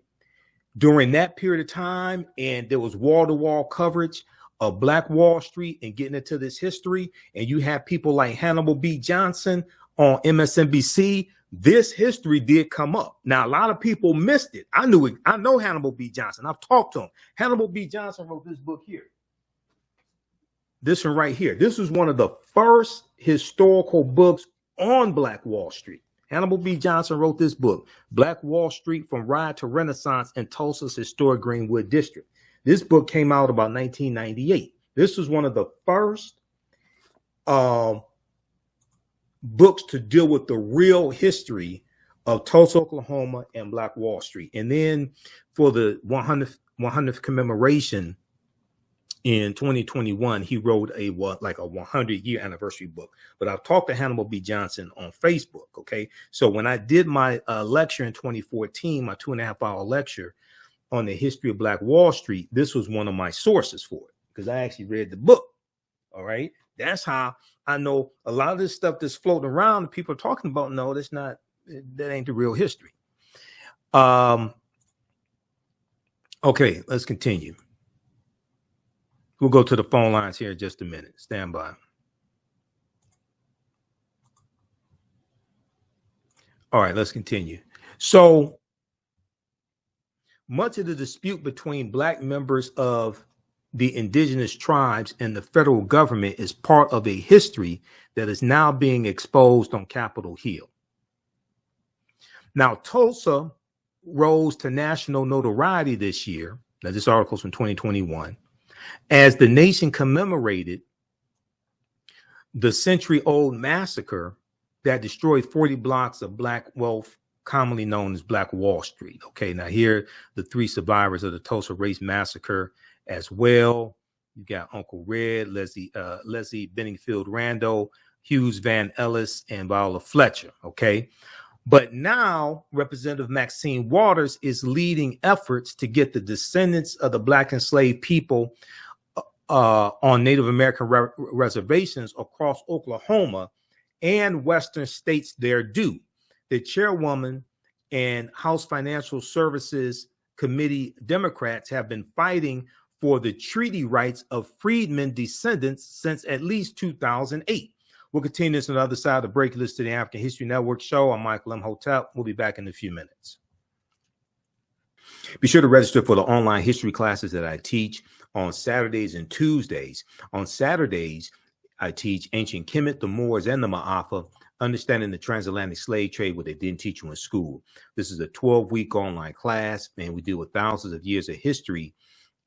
during that period of time, and there was wall-to-wall coverage of Black Wall Street and getting into this history, and you have people like Hannibal B. Johnson on MSNBC, this history did come up. Now, a lot of people missed it. I knew it. I know Hannibal B. Johnson. I've talked to him. Hannibal B. Johnson wrote this book here. This one right here. This was one of the first historical books on Black Wall Street. Hannibal B. Johnson wrote this book, Black Wall Street from Riot to Renaissance in Tulsa's historic Greenwood District. This book came out about 1998. This was one of the first books to deal with the real history of Tulsa, Oklahoma, and Black Wall Street. And then for the 100th commemoration in 2021, he wrote a 100-year anniversary book. But I've talked to Hannibal B. Johnson on Facebook. Okay, so when I did my lecture in 2014, my 2.5-hour lecture on the history of Black Wall Street, this was one of my sources for it because I actually read the book. All right. That's how I know a lot of this stuff that's floating around, people are talking about. No, that's not, that ain't the real history. Okay, let's continue. We'll go to the phone lines here in just a minute. Stand by. All right, let's continue. So much of the dispute between Black members of the indigenous tribes and the federal government is part of a history that is now being exposed on Capitol Hill. Now, Tulsa rose to national notoriety this year. Now, this article is from 2021, as the nation commemorated the century-old massacre that destroyed 40 blocks of Black wealth, commonly known as Black Wall Street. Okay, now here are the 3 survivors of the Tulsa Race Massacre as well. You got Uncle Red, Leslie Benningfield Randall, Hughes Van Ellis, and Viola Fletcher. Okay, but now Representative Maxine Waters is leading efforts to get the descendants of the Black enslaved people on Native American reservations across Oklahoma and Western states their due. The chairwoman and House Financial Services Committee Democrats have been fighting for the treaty rights of freedmen descendants since at least 2008. We'll continue this on the other side of the break. Listen to the African History Network show. I'm Michael Imhotep. We'll be back in a few minutes. Be sure to register for the online history classes that I teach on Saturdays and Tuesdays. On Saturdays, I teach Ancient Kemet, the Moors, and the Ma'afa, Understanding the Transatlantic Slave Trade, what they didn't teach you in school. This is a 12-week online class, and we deal with thousands of years of history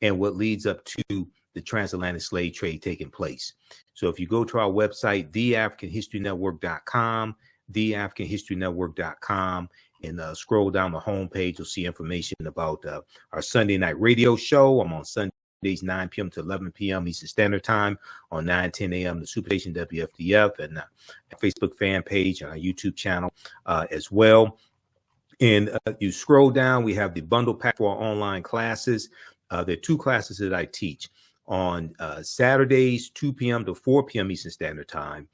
and what leads up to the transatlantic slave trade taking place. So if you go to our website, TheAFricanHistoryNetwork.com, TheAFricanHistoryNetwork.com, and scroll down the homepage, you'll see information about our Sunday night radio show. I'm on Sundays, 9 p.m. to 11 p.m. Eastern Standard Time on 9:10 a.m. the Superstation WFDF, and Facebook fan page and our YouTube channel as well. And you scroll down, we have the bundle pack for our online classes. There are 2 classes that I teach on Saturdays, 2 p.m. to 4 p.m. Eastern Standard Time.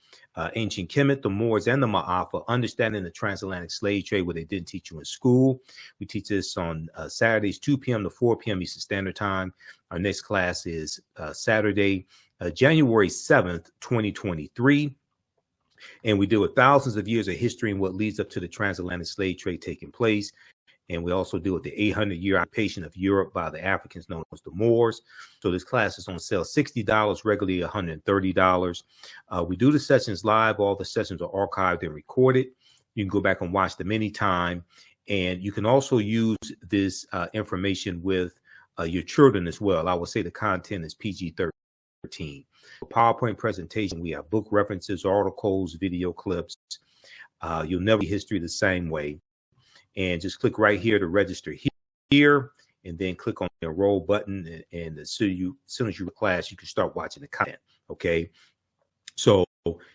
Ancient Kemet, the Moors, and the Ma'afa, Understanding the Transatlantic Slave Trade, what they didn't teach you in school. We teach this on Saturdays, 2 p.m. to 4 p.m. Eastern Standard Time. Our next class is Saturday, January 7th, 2023. And we deal with thousands of years of history and what leads up to the transatlantic slave trade taking place. And we also deal with the 800-year occupation of Europe by the Africans known as the Moors. So this class is on sale $60, regularly $130. We do the sessions live. All the sessions are archived and recorded. You can go back and watch them anytime. And you can also use this information with your children as well. I would say the content is PG-13. PowerPoint presentation, we have book references, articles, video clips. You'll never see history the same way. And just click right here to register here, and then click on the enroll button. And as soon as you class, you can start watching the content. Okay. So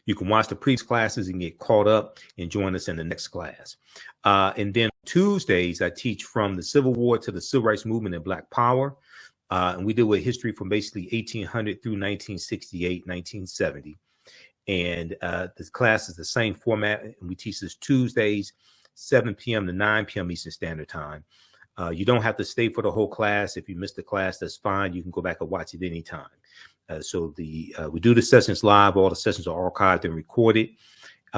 you can watch the previous classes and get caught up and join us in the next class. And then Tuesdays, I teach from the Civil War to the Civil Rights Movement and Black Power. And we deal with history from basically 1800 through 1968, 1970. And this class is the same format. And we teach this Tuesdays, 7 p.m. to 9 p.m. Eastern Standard Time. You don't have to stay for the whole class. If you missed the class, that's fine. You can go back and watch it anytime. So we do the sessions live. All the sessions are archived and recorded.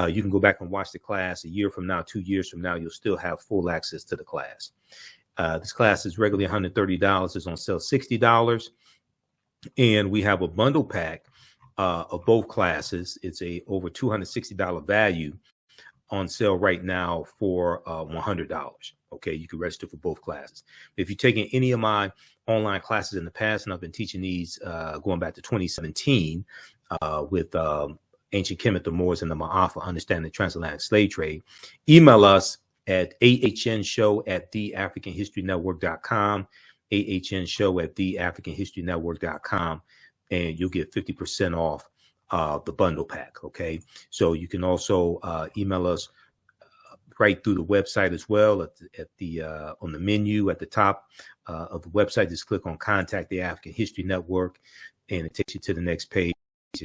You can go back and watch the class a year from now, 2 years from now. You'll still have full access to the class. This class is regularly $130. It's on sale $60. And we have a bundle pack of both classes. It's a over $260 value on sale right now for $100. Okay, you can register for both classes. If you've taken any of my online classes in the past, and I've been teaching these going back to 2017 with Ancient Kemet, the Moors, and the Ma'afa, Understanding the Transatlantic Slave Trade, email us at TheAHNShow@TheAfricanHistoryNetwork.com, TheAHNShow@TheAfricanHistoryNetwork.com, and you'll get 50% off the bundle pack. Okay, so you can also email us right through the website as well. At the on the menu at the top of the website, just click on Contact the African History Network, and it takes you to the next page,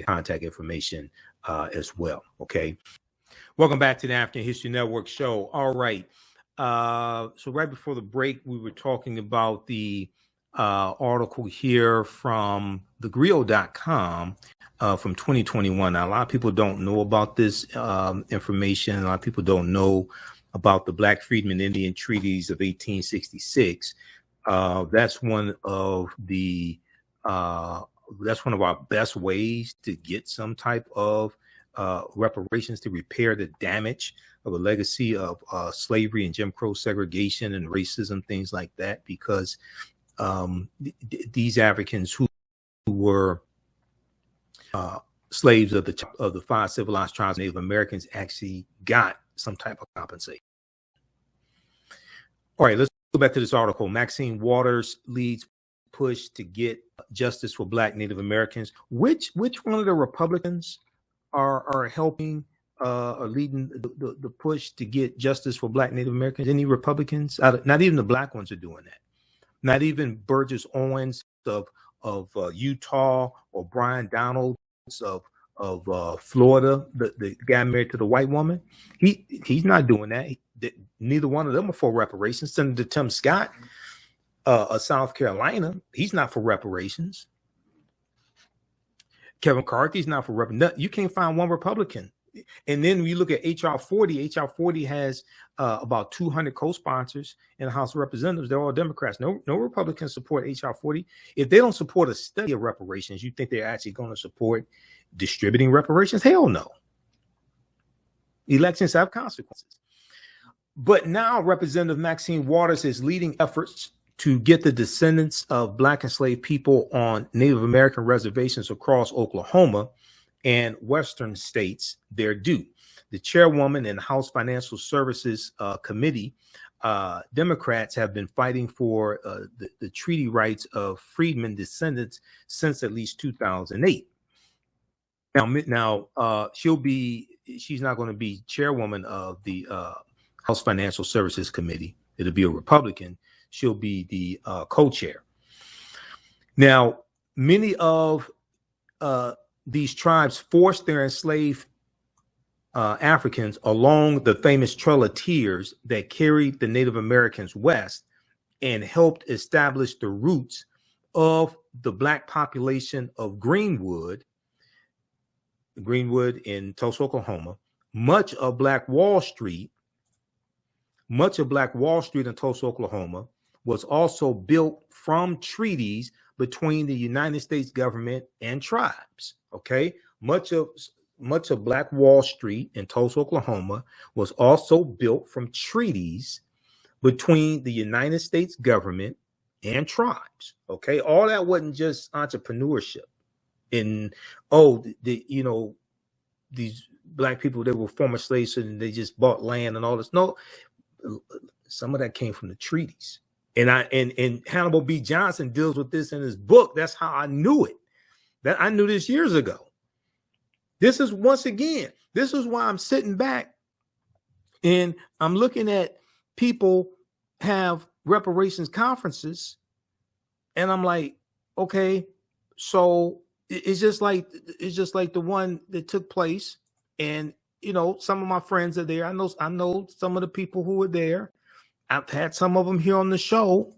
contact information as well. Okay, welcome back to the African History Network show. All right, so right before the break, we were talking about the article here from thegrio.com from 2021. Now, a lot of people don't know about this information. A lot of people don't know about the Black Freedmen Indian Treaties of 1866. That's one of our best ways to get some type of reparations to repair the damage of a legacy of slavery and Jim Crow segregation and racism, things like that, because these Africans who were slaves of the 5 civilized tribes of Native Americans actually got some type of compensation. All right, let's go back to this article. Maxine Waters leads push to get justice for Black Native Americans. Which one of the Republicans are helping or leading the push to get justice for Black Native Americans? Any Republicans? Not even the Black ones are doing that. Not even Burgess Owens of Utah, or Brian Donalds of Florida, the guy married to the white woman. He's not doing that. Neither one of them are for reparations. Senator Tim Scott of South Carolina, he's not for reparations. Kevin McCarthy's not for reparations. You can't find one Republican. And then when you look at HR 40, HR 40 has about 200 co-sponsors in the House of Representatives. They're all Democrats. No Republicans support HR 40. If they don't support a study of reparations, you think they're actually going to support Distributing reparations? Hell no. Elections have consequences. But now Representative Maxine Waters is leading efforts to get the descendants of Black enslaved people on Native American reservations across Oklahoma and Western states their due. The chairwoman in the House Financial Services Committee, Democrats have been fighting for the treaty rights of freedmen descendants since at least 2008. Now she's not going to be chairwoman of the House Financial Services Committee. It'll be a Republican. She'll be the co-chair. Now, many of these tribes forced their enslaved Africans along the famous Trail of Tears that carried the Native Americans west and helped establish the roots of the Black population of Greenwood in Tulsa, Oklahoma. Much of Black Wall Street in Tulsa, Oklahoma was also built from treaties between the United States government and tribes. Okay, much of Black Wall Street in Tulsa, Oklahoma was also built from treaties between the United States government and tribes. Okay, all that wasn't just entrepreneurship and these Black people, they were former slaves and they just bought land and all this. No, some of that came from the treaties. And Hannibal B. Johnson deals with this in his book. That's how I knew it. That I knew this years ago. This is why I'm sitting back and I'm looking at people have reparations conferences, and I'm like, okay, so it's just like the one that took place, and some of my friends are there. I know some of the people who were there. I've had some of them here on the show.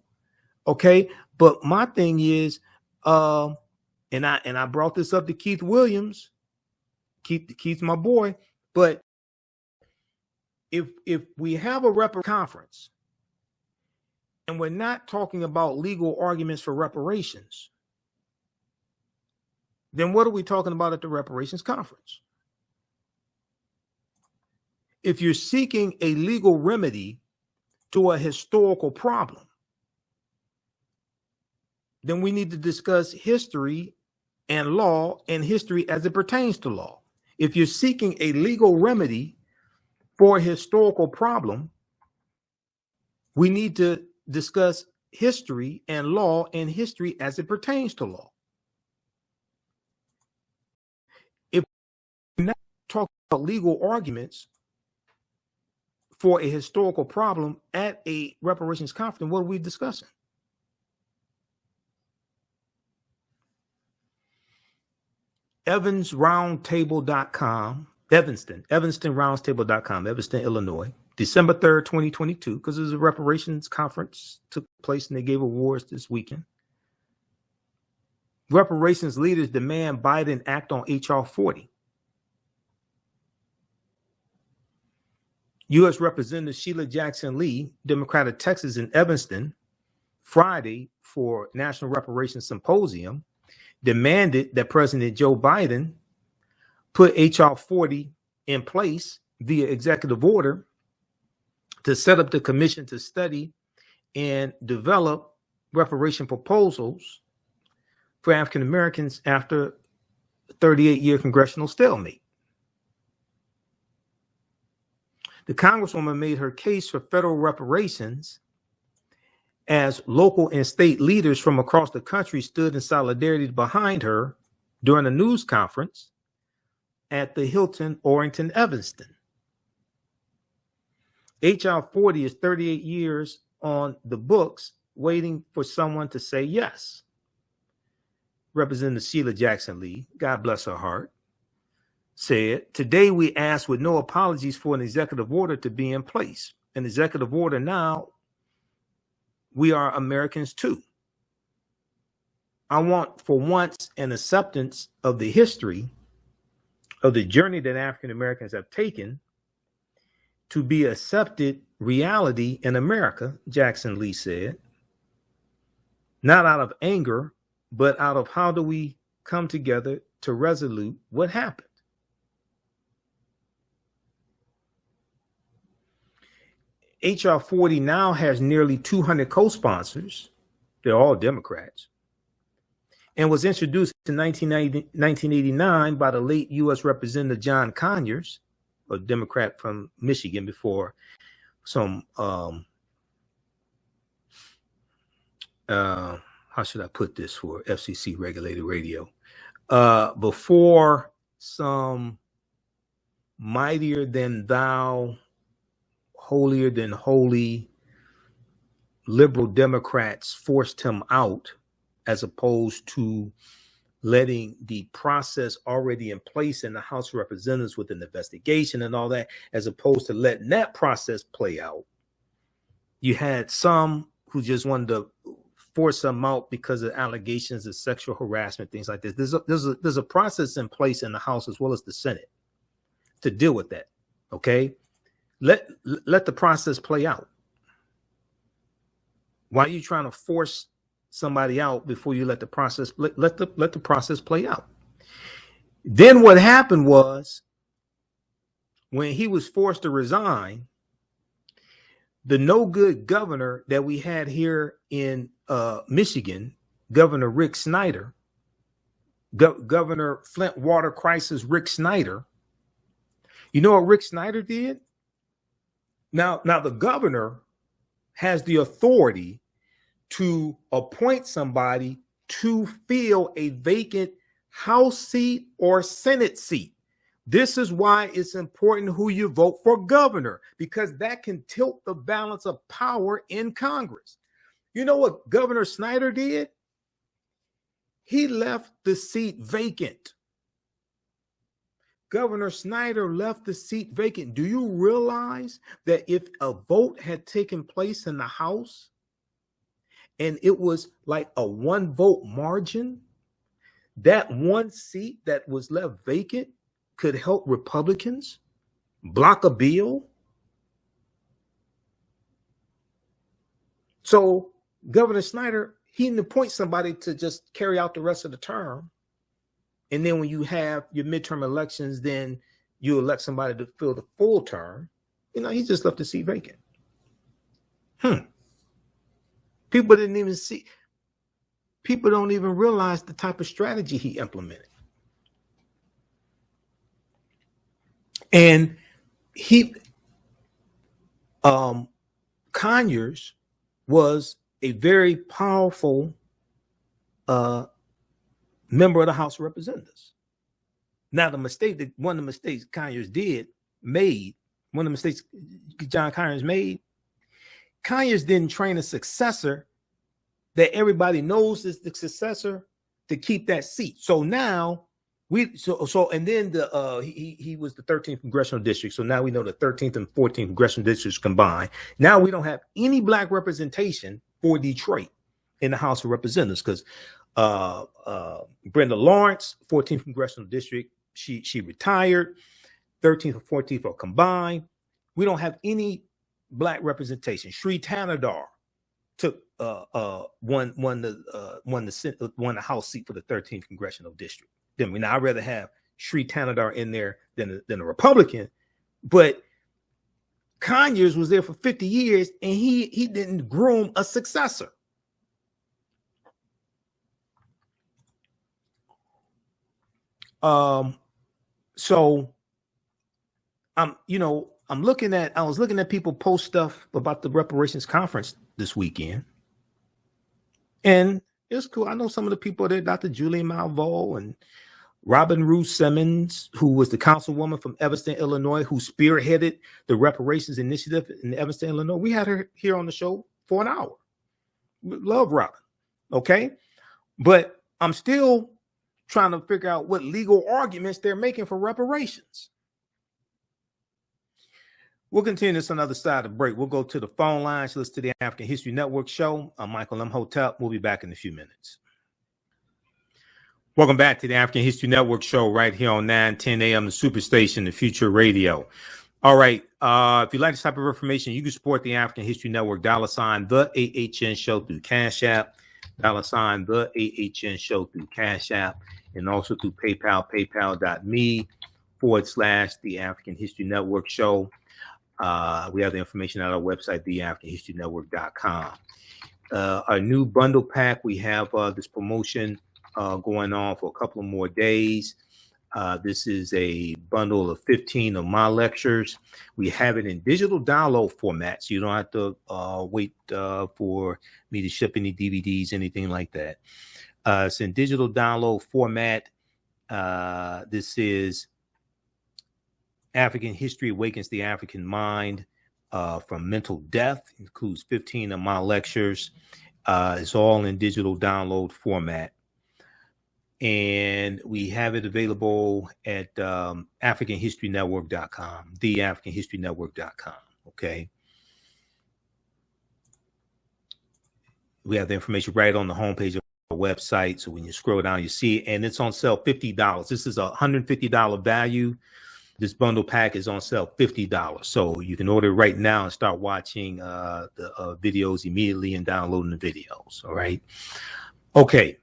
Okay. But my thing is, and I brought this up to Keith Williams. Keith's my boy. But if we have a conference and we're not talking about legal arguments for reparations, then what are we talking about at the reparations conference? If you're seeking a legal remedy to a historical problem, then we need to discuss history and law and history as it pertains to law. If you're seeking a legal remedy for a historical problem, we need to discuss history and law and history as it pertains to law. If we're not talking about legal arguments for a historical problem at a reparations conference, what are we discussing? EvansRoundtable.com, EvanstonRoundtable.com, Evanston, Illinois, December 3rd, 2022, because there's a reparations conference took place and they gave awards this weekend. Reparations leaders demand Biden act on H.R. 40. U.S. Representative Sheila Jackson Lee, Democrat of Texas in Evanston, Friday for National Reparations Symposium, demanded that President Joe Biden put H.R. 40 in place via executive order to set up the commission to study and develop reparation proposals for African Americans after a 38-year congressional stalemate. The Congresswoman made her case for federal reparations as local and state leaders from across the country stood in solidarity behind her during a news conference at the Hilton Orrington Evanston. H.R. 40 is 38 years on the books, waiting for someone to say yes. Representative Sheila Jackson Lee, God bless her heart, said, today we ask with no apologies for an executive order to be in place. An executive order now, we are Americans too. I want for once an acceptance of the history of the journey that African Americans have taken to be accepted reality in America, Jackson Lee said, not out of anger, but out of how do we come together to resolute what happened. HR 40 now has nearly 200 co-sponsors. They're all Democrats. And was introduced in 1989 by the late U.S. Representative John Conyers, a Democrat from Michigan, before some, how should I put this for FCC regulated radio? Before some mightier than thou, holier than holy liberal Democrats forced him out, as opposed to letting the process already in place in the House of Representatives with an investigation and all that, as opposed to letting that process play out. You had some who just wanted to force him out because of allegations of sexual harassment, things like this. There's a process in place in the House as well as the Senate to deal with that. Okay, let the process play out. Why are you trying to force somebody out before you let the process let the process play out? Then what happened was, when he was forced to resign, the no good governor that we had here in Michigan, Governor Rick Snyder, Governor Flint Water Crisis Rick Snyder, you know what Rick Snyder did? Now the governor has the authority to appoint somebody to fill a vacant House seat or Senate seat. This is why it's important who you vote for governor, because that can tilt the balance of power in Congress. You know what Governor Snyder did? He left the seat vacant. Governor Snyder left the seat vacant. Do you realize that if a vote had taken place in the House and it was like a 1 vote margin, that one seat that was left vacant could help Republicans block a bill? So Governor Snyder, he didn't appoint somebody to just carry out the rest of the term. And then when you have your midterm elections, then you elect somebody to fill the full term. You know, he just left the seat vacant. People didn't even see. People don't even realize the type of strategy he implemented. And Conyers was a very powerful member of the House of Representatives. Now, one of the mistakes Conyers John Conyers made, Conyers didn't train a successor that everybody knows is the successor to keep that seat. So now he was the 13th congressional district. So now we know the 13th and 14th congressional districts combined. Now we don't have any black representation for Detroit in the House of Representatives because Brenda Lawrence, 14th congressional district, she retired. 13th and 14th are combined. We don't have any black representation. Sri Thanadar took won the House seat for the 13th congressional district. Now I'd rather have Sri Thanadar in there than a Republican, but Conyers was there for 50 years and he didn't groom a successor. So I was looking at people post stuff about the reparations conference this weekend, and it's cool. I know some of the people there, Dr. Julie Malveaux and Robin Rue Simmons, who was the councilwoman from Evanston, Illinois, who spearheaded the reparations initiative in Evanston, Illinois. We had her here on the show for an hour. Love Robin. Okay. But I'm still trying to figure out what legal arguments they're making for reparations. We'll continue this on the other side of the break. We'll go to the phone lines. Listen to the African History Network show. I'm Michael Imhotep. We'll be back in a few minutes. Welcome back to the African History Network show right here on 910 a.m. the Superstation, the Future Radio. All right. If you like this type of information, you can support the African History Network, $ the AHN show through Cash App, $ the AHN show through Cash App. and also through PayPal, paypal.me/ The African History Network Show. We have the information at our website, TheAHNShow.com. Our new bundle pack, we have this promotion going on for a couple of more days. This is a bundle of 15 of my lectures. We have it in digital download format, so you don't have to wait for me to ship any DVDs, anything like that. It's in digital download format. This is African History Awakens the African Mind from Mental Death. It includes 15 of my lectures. It's all in digital download format. And we have it available at AfricanHistoryNetwork.com, TheAFricanHistoryNetwork.com. Okay. We have the information right on the homepage of our website. So when you scroll down, you see it, and it's on sale $50. This is a $150 value. This bundle pack is on sale $50. So you can order right now and start watching the videos immediately and downloading the videos. All right. Okay.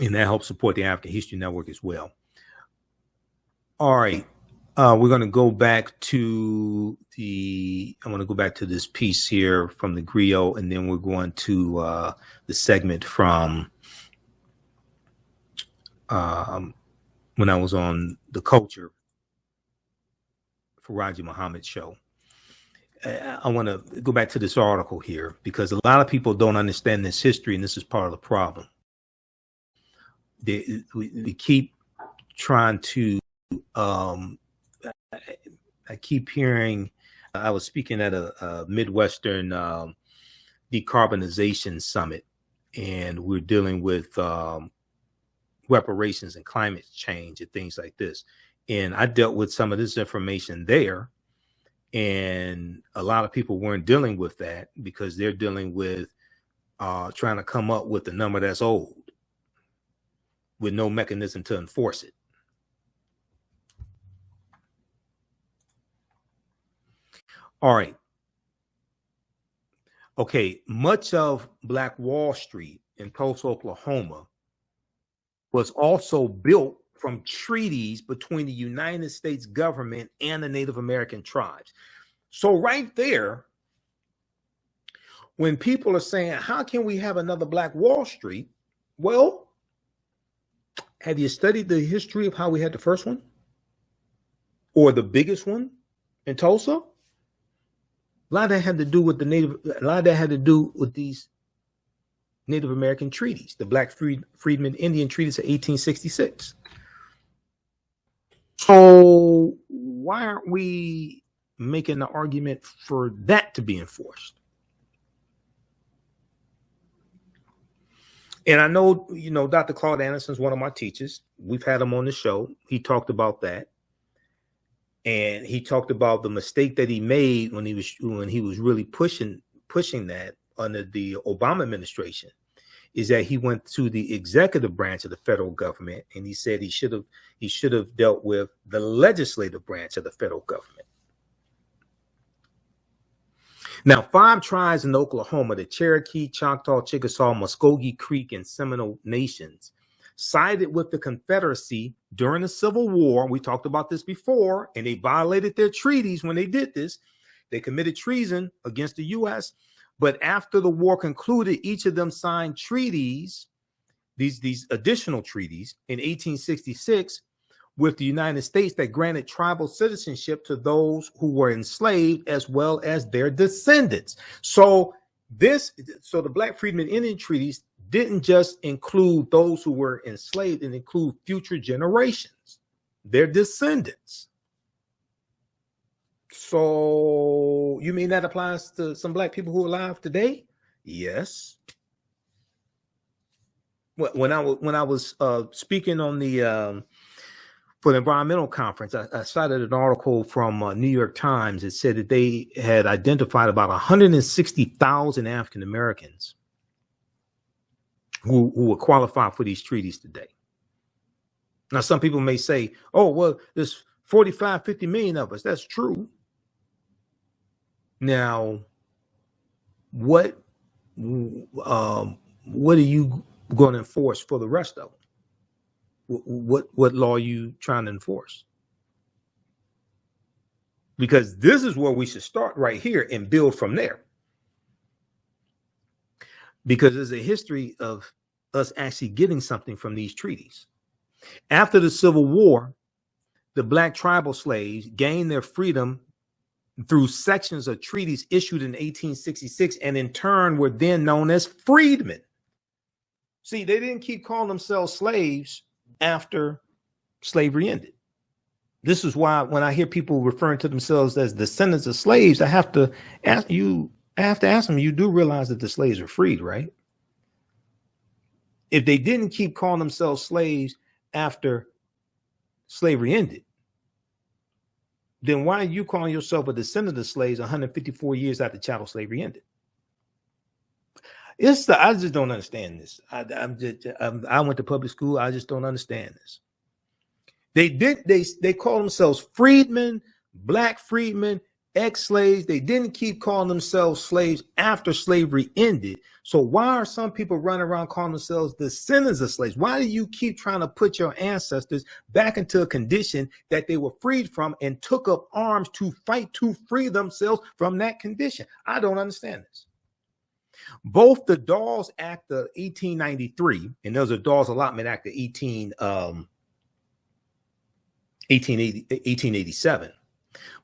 And that helps support the African History Network as well. All right. We're going to go back to I'm going to go back to this piece here from the griot, and then we're going to the segment from when I was on the Culture for Raji Muhammad's show. I want to go back to this article here because a lot of people don't understand this history, and this is part of the problem. We keep trying to I keep hearing I was speaking at a Midwestern decarbonization summit, and we're dealing with reparations and climate change and things like this, and I dealt with some of this information there, and a lot of people weren't dealing with that because they're dealing with trying to come up with a number that's old with no mechanism to enforce it. All right. Okay. Much of Black Wall Street in Tulsa, Oklahoma was also built from treaties between the United States government and the Native American tribes. So right there, when people are saying, how can we have another Black Wall Street? Well, have you studied the history of how we had the first one or the biggest one in Tulsa? A lot of that had to do with these Native American treaties, the Black Freedmen Indian treaties of 1866. So why aren't we making the argument for that to be enforced? And I know, Dr. Claude Anderson is one of my teachers. We've had him on the show. He talked about that. And he talked about the mistake that he made when he was really pushing that under the Obama administration, is that he went to the executive branch of the federal government, and he said he should have dealt with the legislative branch of the federal government. Now, 5 tribes in Oklahoma, the Cherokee, Choctaw, Chickasaw, Muskogee Creek, and Seminole Nations, sided with the Confederacy during the Civil War. We talked about this before, and they violated their treaties when they did this. They committed treason against the U.S., but after the war concluded, each of them signed treaties, these additional treaties in 1866 with the United States that granted tribal citizenship to those who were enslaved as well as their descendants. So the Black Freedmen Indian treaties didn't just include those who were enslaved, and include future generations, their descendants. So you mean that applies to some Black people who are alive today? Yes. When I was speaking on the for the environmental conference, I cited an article from New York Times. It said that they had identified about 160,000 African Americans who would qualify for these treaties today. Now, some people may say, oh, well, there's 45, 50 million of us. That's true. Now, what are you going to enforce for the rest of them? what law are you trying to enforce? Because this is where we should start right here and build from there. Because there's a history of us actually getting something from these treaties. After the Civil War, the black tribal slaves gained their freedom through sections of treaties issued in 1866 and in turn were then known as freedmen. See, they didn't keep calling themselves slaves after slavery ended. This is why when I hear people referring to themselves as descendants of slaves, I have to ask them, you do realize that the slaves were freed, right? If they didn't keep calling themselves slaves after slavery ended, then why are you calling yourself a descendant of slaves 154 years after chattel slavery ended? I just don't understand this. I went to public school. I just don't understand this. They call themselves freedmen, black freedmen, ex-slaves. They didn't keep calling themselves slaves after slavery ended. So why are some people running around calling themselves descendants of slaves? Why do you keep trying to put your ancestors back into a condition that they were freed from and took up arms to fight to free themselves from that condition? I don't understand this. Both the Dawes Act of 1893 and there's a Dawes Allotment Act of 1887.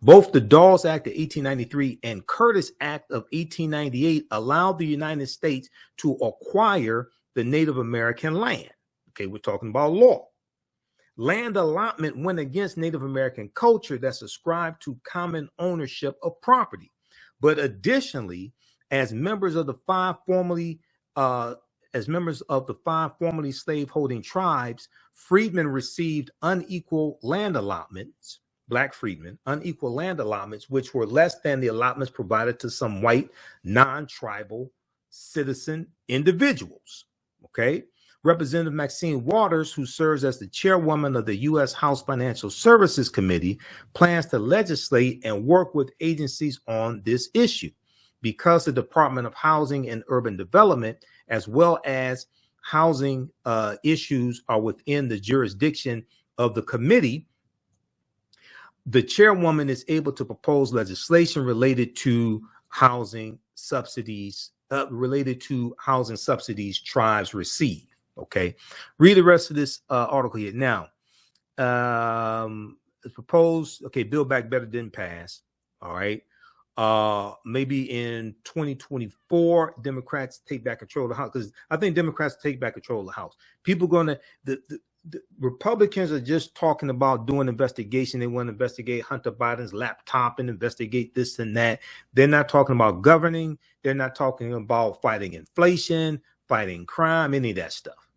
Both the Dawes Act of 1893 and Curtis Act of 1898 allowed the United States to acquire the Native American land. Okay, we're talking about law. Land allotment went against Native American culture that subscribed to common ownership of property. But additionally, as members of the five formerly slave-holding tribes, freedmen received unequal land allotments, black freedmen, unequal land allotments, which were less than the allotments provided to some white non-tribal citizen individuals. Okay. Representative Maxine Waters, who serves as the chairwoman of the U.S. House Financial Services Committee, plans to legislate and work with agencies on this issue. Because the Department of Housing and Urban Development, as well as housing issues, are within the jurisdiction of the committee, the chairwoman is able to propose legislation related to housing subsidies, tribes receive. Okay, read the rest of this article here. Now, it's proposed. Okay, Build Back Better didn't pass. All right. Maybe in 2024, Democrats take back control of the House, because I think Democrats take back control of the House. People the Republicans are just talking about doing investigation. They want to investigate Hunter Biden's laptop and investigate this and that. They're not talking about governing. They're not talking about fighting inflation, fighting crime, any of that stuff.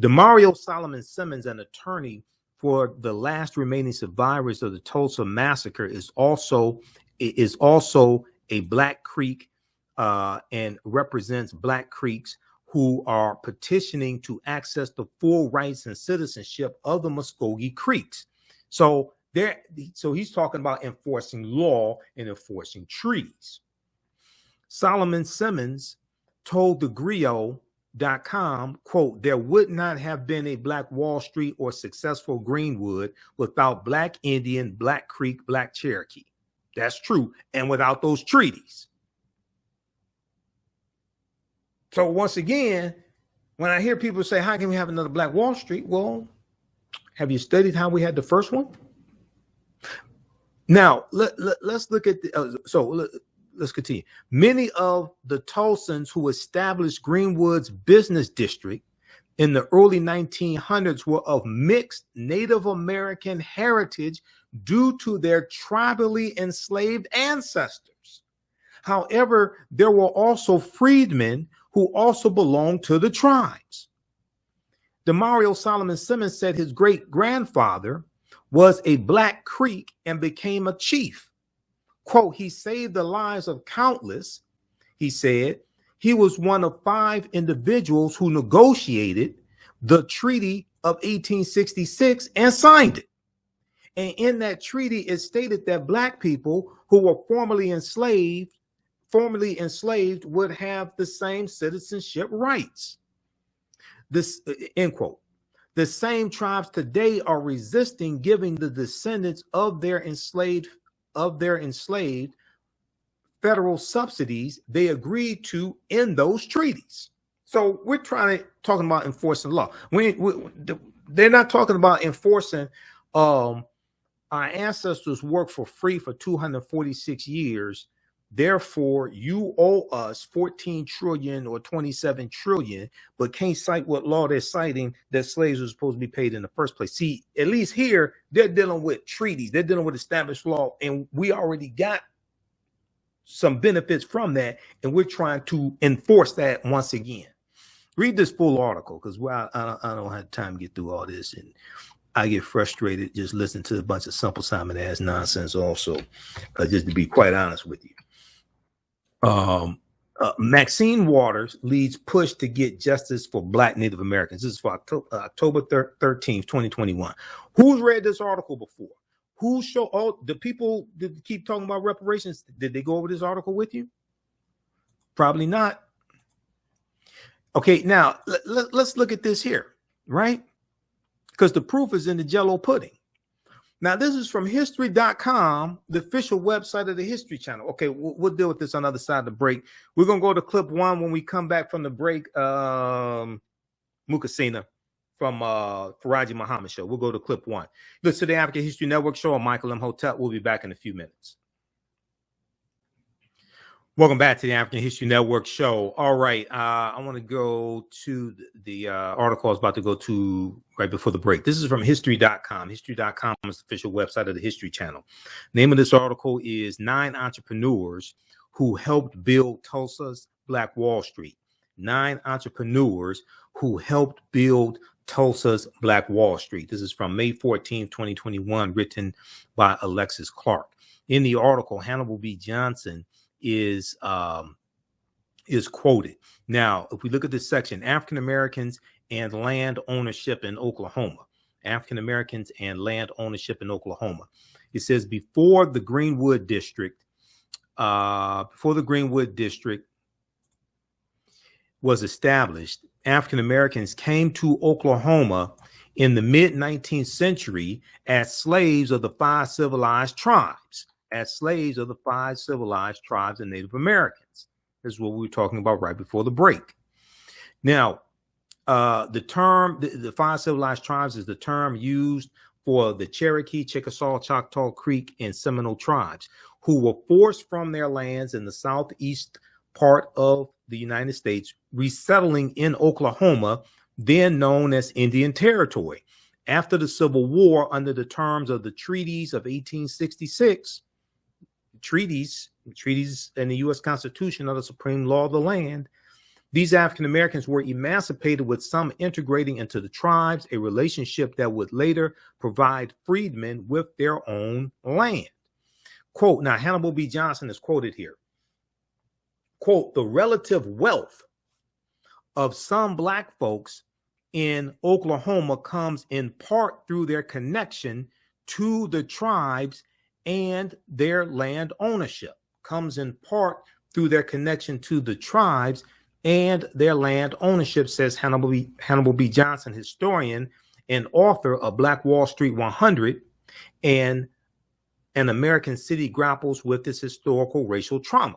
Demario Solomon Simmons, an attorney for the last remaining survivors of the Tulsa massacre, is also a Black Creek and represents Black Creeks who are petitioning to access the full rights and citizenship of the Muskogee Creeks. So he's talking about enforcing law and enforcing treaties. Solomon Simmons told thegrio.com, quote, "There would not have been a Black Wall Street or successful Greenwood without Black Indian, Black Creek, Black Cherokee." That's true. And without those treaties. So once again, when I hear people say, how can we have another Black Wall Street? Well, have you studied how we had the first one? Now, let's look at let's continue. Many of the Tulsans who established Greenwood's business district in the early 1900s were of mixed Native American heritage due to their tribally enslaved ancestors. However, there were also freedmen who also belonged to the tribes. Demario Solomon Simmons said his great-grandfather was a Black Creek and became a chief. Quote, "He saved the lives of countless," he said. He was one of 5 individuals who negotiated the Treaty of 1866 and signed it. And in that treaty, it stated that Black people who were formerly enslaved would have the same citizenship rights. This end quote. The same tribes today are resisting giving the descendants of their enslaved federal subsidies they agreed to in those treaties. So we're talking about enforcing law. They're not talking about enforcing. Our ancestors worked for free for 246 years. Therefore, you owe us 14 trillion or 27 trillion, but can't cite what law they're citing that slaves were supposed to be paid in the first place. See, at least here, they're dealing with treaties. They're dealing with established law, and we already got some benefits from that, and we're trying to enforce that once again. Read this full article, because I don't have time to get through all this, and I get frustrated just listening to a bunch of Simple Simon ass nonsense also, just to be quite honest with you. Maxine Waters leads push to get justice for Black Native Americans. This is for October 13th, 2021. Who's read this article before? Who the people that keep talking about reparations, did they go over this article with you? Probably not. Okay, now let's look at this here, right? Because the proof is in the Jell-O pudding. Now, this is from history.com, the official website of the History Channel. Okay, we'll deal with this on the other side of the break. We're going to go to clip 1 when we come back from the break. Mukasina from Faraji Muhammad show. We'll go to clip 1. Listen to the African History Network show. I'm Michael Imhotep. We'll be back in a few minutes. Welcome back to the African History Network show. All right, I want to go to the article I was about to go to right before the break. This is from history.com. History.com is the official website of the History Channel. Name of this article is 9 Entrepreneurs Who Helped Build Tulsa's Black Wall Street. 9 entrepreneurs who helped build Tulsa's Black Wall Street. This is from May 14, 2021, written by Alexis Clark. In the article, Hannibal B. Johnson is quoted. Now, if we look at this section, African Americans and land ownership in Oklahoma. African Americans and land ownership in Oklahoma. It says before the Greenwood District was established, African Americans came to Oklahoma in the mid-19th century as slaves of the 5 civilized tribes. As slaves of the 5 civilized tribes and Native Americans. This is what we were talking about right before the break. Now, the term, the 5 civilized tribes is the term used for the Cherokee, Chickasaw, Choctaw Creek, and Seminole tribes who were forced from their lands in the southeast part of the United States, resettling in Oklahoma, then known as Indian Territory. After the Civil War, under the terms of the treaties of 1866, treaties in the U.S. Constitution are the supreme law of the land. These African Americans were emancipated, with some integrating into the tribes, a relationship that would later provide freedmen with their own land. Quote, now Hannibal B. Johnson is quoted here. Quote, the relative wealth of some Black folks in Oklahoma comes in part through their connection to the tribes and their land ownership. Comes in part through their connection to the tribes and their land ownership, says Hannibal B. Johnson, historian and author of Black Wall Street 100 and An American City Grapples with Its Historical Racial Trauma.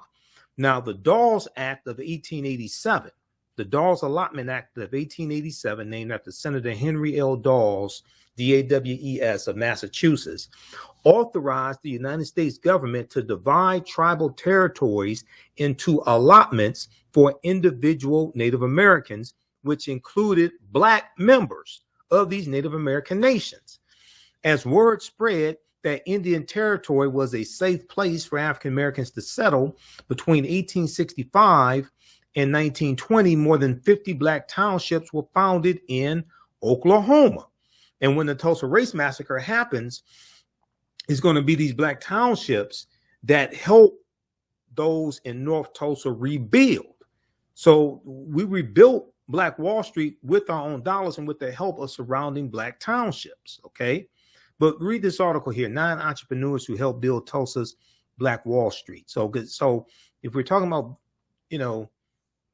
Now, the Dawes Act of 1887, the Dawes Allotment Act of 1887, named after Senator Henry L. Dawes, D-A-W-E-S, of Massachusetts, authorized the United States government to divide tribal territories into allotments for individual Native Americans, which included Black members of these Native American nations. As word spread that Indian Territory was a safe place for African Americans to settle, between 1865 and 1920, more than 50 Black townships were founded in Oklahoma. And when the Tulsa Race Massacre happens, it's going to be these Black townships that help those in North Tulsa rebuild. So we rebuilt Black Wall Street with our own dollars and with the help of surrounding Black townships. Okay. But read this article here, 9 entrepreneurs who helped build Tulsa's Black Wall Street. So if we're talking about,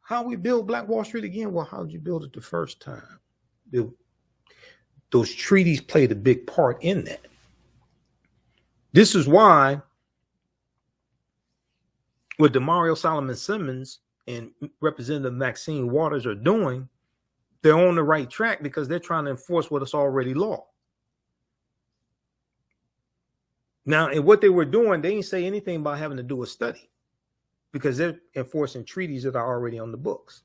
how we build Black Wall Street again, well, how did you build it the first time? those treaties played a big part in that. This is why what DeMario Solomon Simmons and Representative Maxine Waters are doing, they're on the right track because they're trying to enforce what is already law. Now, and what they were doing, they didn't say anything about having to do a study because they're enforcing treaties that are already on the books.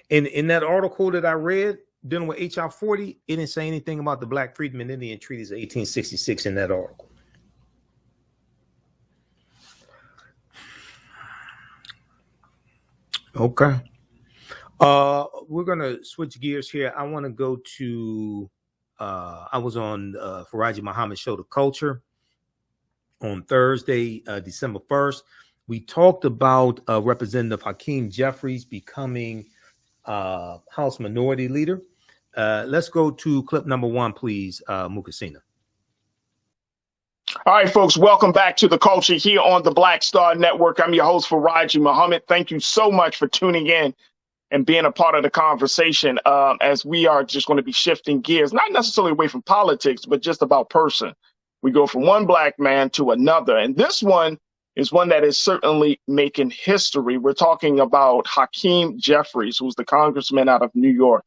In that article that I read dealing with HR 40, it didn't say anything about the Black Freedmen Indian Treaties of 1866 in that article. Okay. We're going to switch gears here. I want to go to, I was on Faraji Muhammad's show, The Culture, on Thursday, December 1st. We talked about Representative Hakeem Jeffries becoming House Minority Leader. Let's go to clip number 1, please, Mukasina. All right, folks, welcome back to The Culture here on the Black Star Network. I'm your host, Faraji Muhammad. Thank you so much for tuning in and being a part of the conversation as we are just going to be shifting gears, not necessarily away from politics, but just about person. We go from one black man to another. And this one is one that is certainly making history. We're talking about Hakeem Jeffries, who's the congressman out of New York,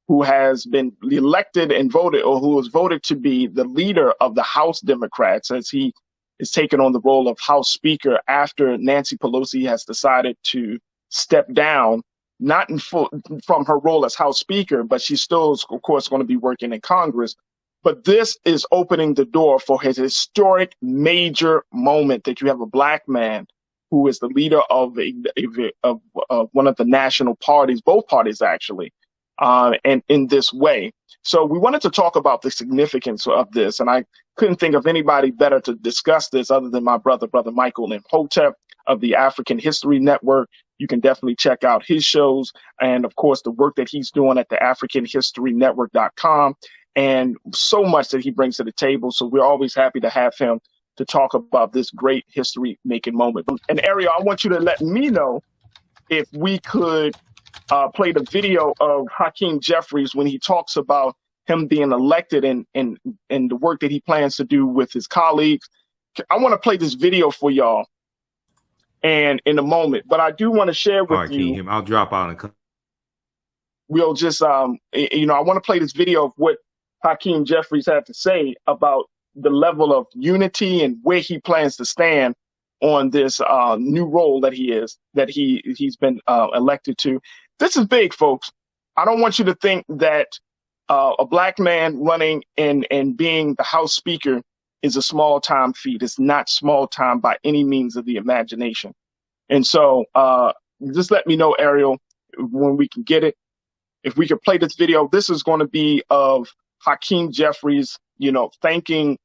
who has been elected and voted, or who was voted to be the leader of the House Democrats as he is taking on the role of House Speaker after Nancy Pelosi has decided to step down, not in full from her role as House Speaker, but she still is, of course, going to be working in Congress. But this is opening the door for his historic major moment that you have a black man who is the leader of one of the national parties, both parties actually, and in this way. So we wanted to talk about the significance of this, and I couldn't think of anybody better to discuss this other than my brother Michael Imhotep of the African History Network. You can definitely check out his shows and, of course, the work that he's doing at the AfricanHistoryNetwork.com, and so much that he brings to the table. So we're always happy to have him to talk about this great history-making moment. And Ariel, I want you to let me know if we could play the video of Hakeem Jeffries when he talks about him being elected and the work that he plans to do with his colleagues. I want to play this video for y'all and in a moment, but I do want to share with you. I'll drop out and come. We'll just, I want to play this video of what Hakeem Jeffries had to say about the level of unity and where he plans to stand on this new role that he's been elected to. This is big, folks. I don't want you to think that a black man running and being the House Speaker is a small time feat. It's not small time by any means of the imagination. And so just let me know, Ariel, when we can get it. If we could play this video, this is going to be of Hakeem Jeffries, thanking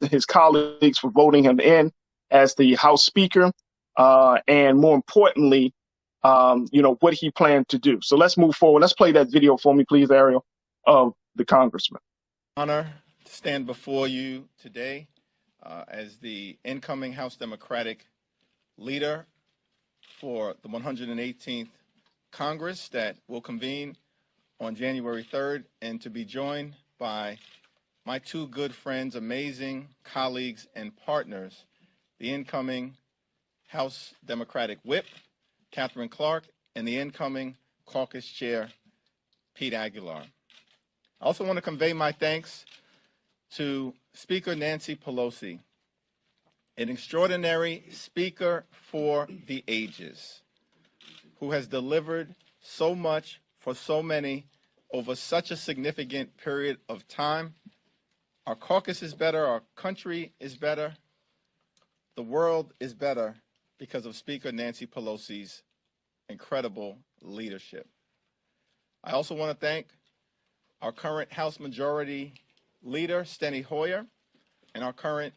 his colleagues for voting him in as the House Speaker, and more importantly, what he planned to do. So let's move forward. Let's play that video for me, please, Ariel, of the congressman. Honor to stand before you today as the incoming House Democratic leader for the 118th Congress that will convene on January 3rd, and to be joined by my two good friends, amazing colleagues and partners, the incoming House Democratic Whip, Catherine Clark, and the incoming caucus chair, Pete Aguilar. I also want to convey my thanks to Speaker Nancy Pelosi, an extraordinary speaker for the ages, who has delivered so much for so many over such a significant period of time. Our caucus is better, our country is better, the world is better because of Speaker Nancy Pelosi's incredible leadership. I also want to thank our current House Majority Leader, Steny Hoyer, and our current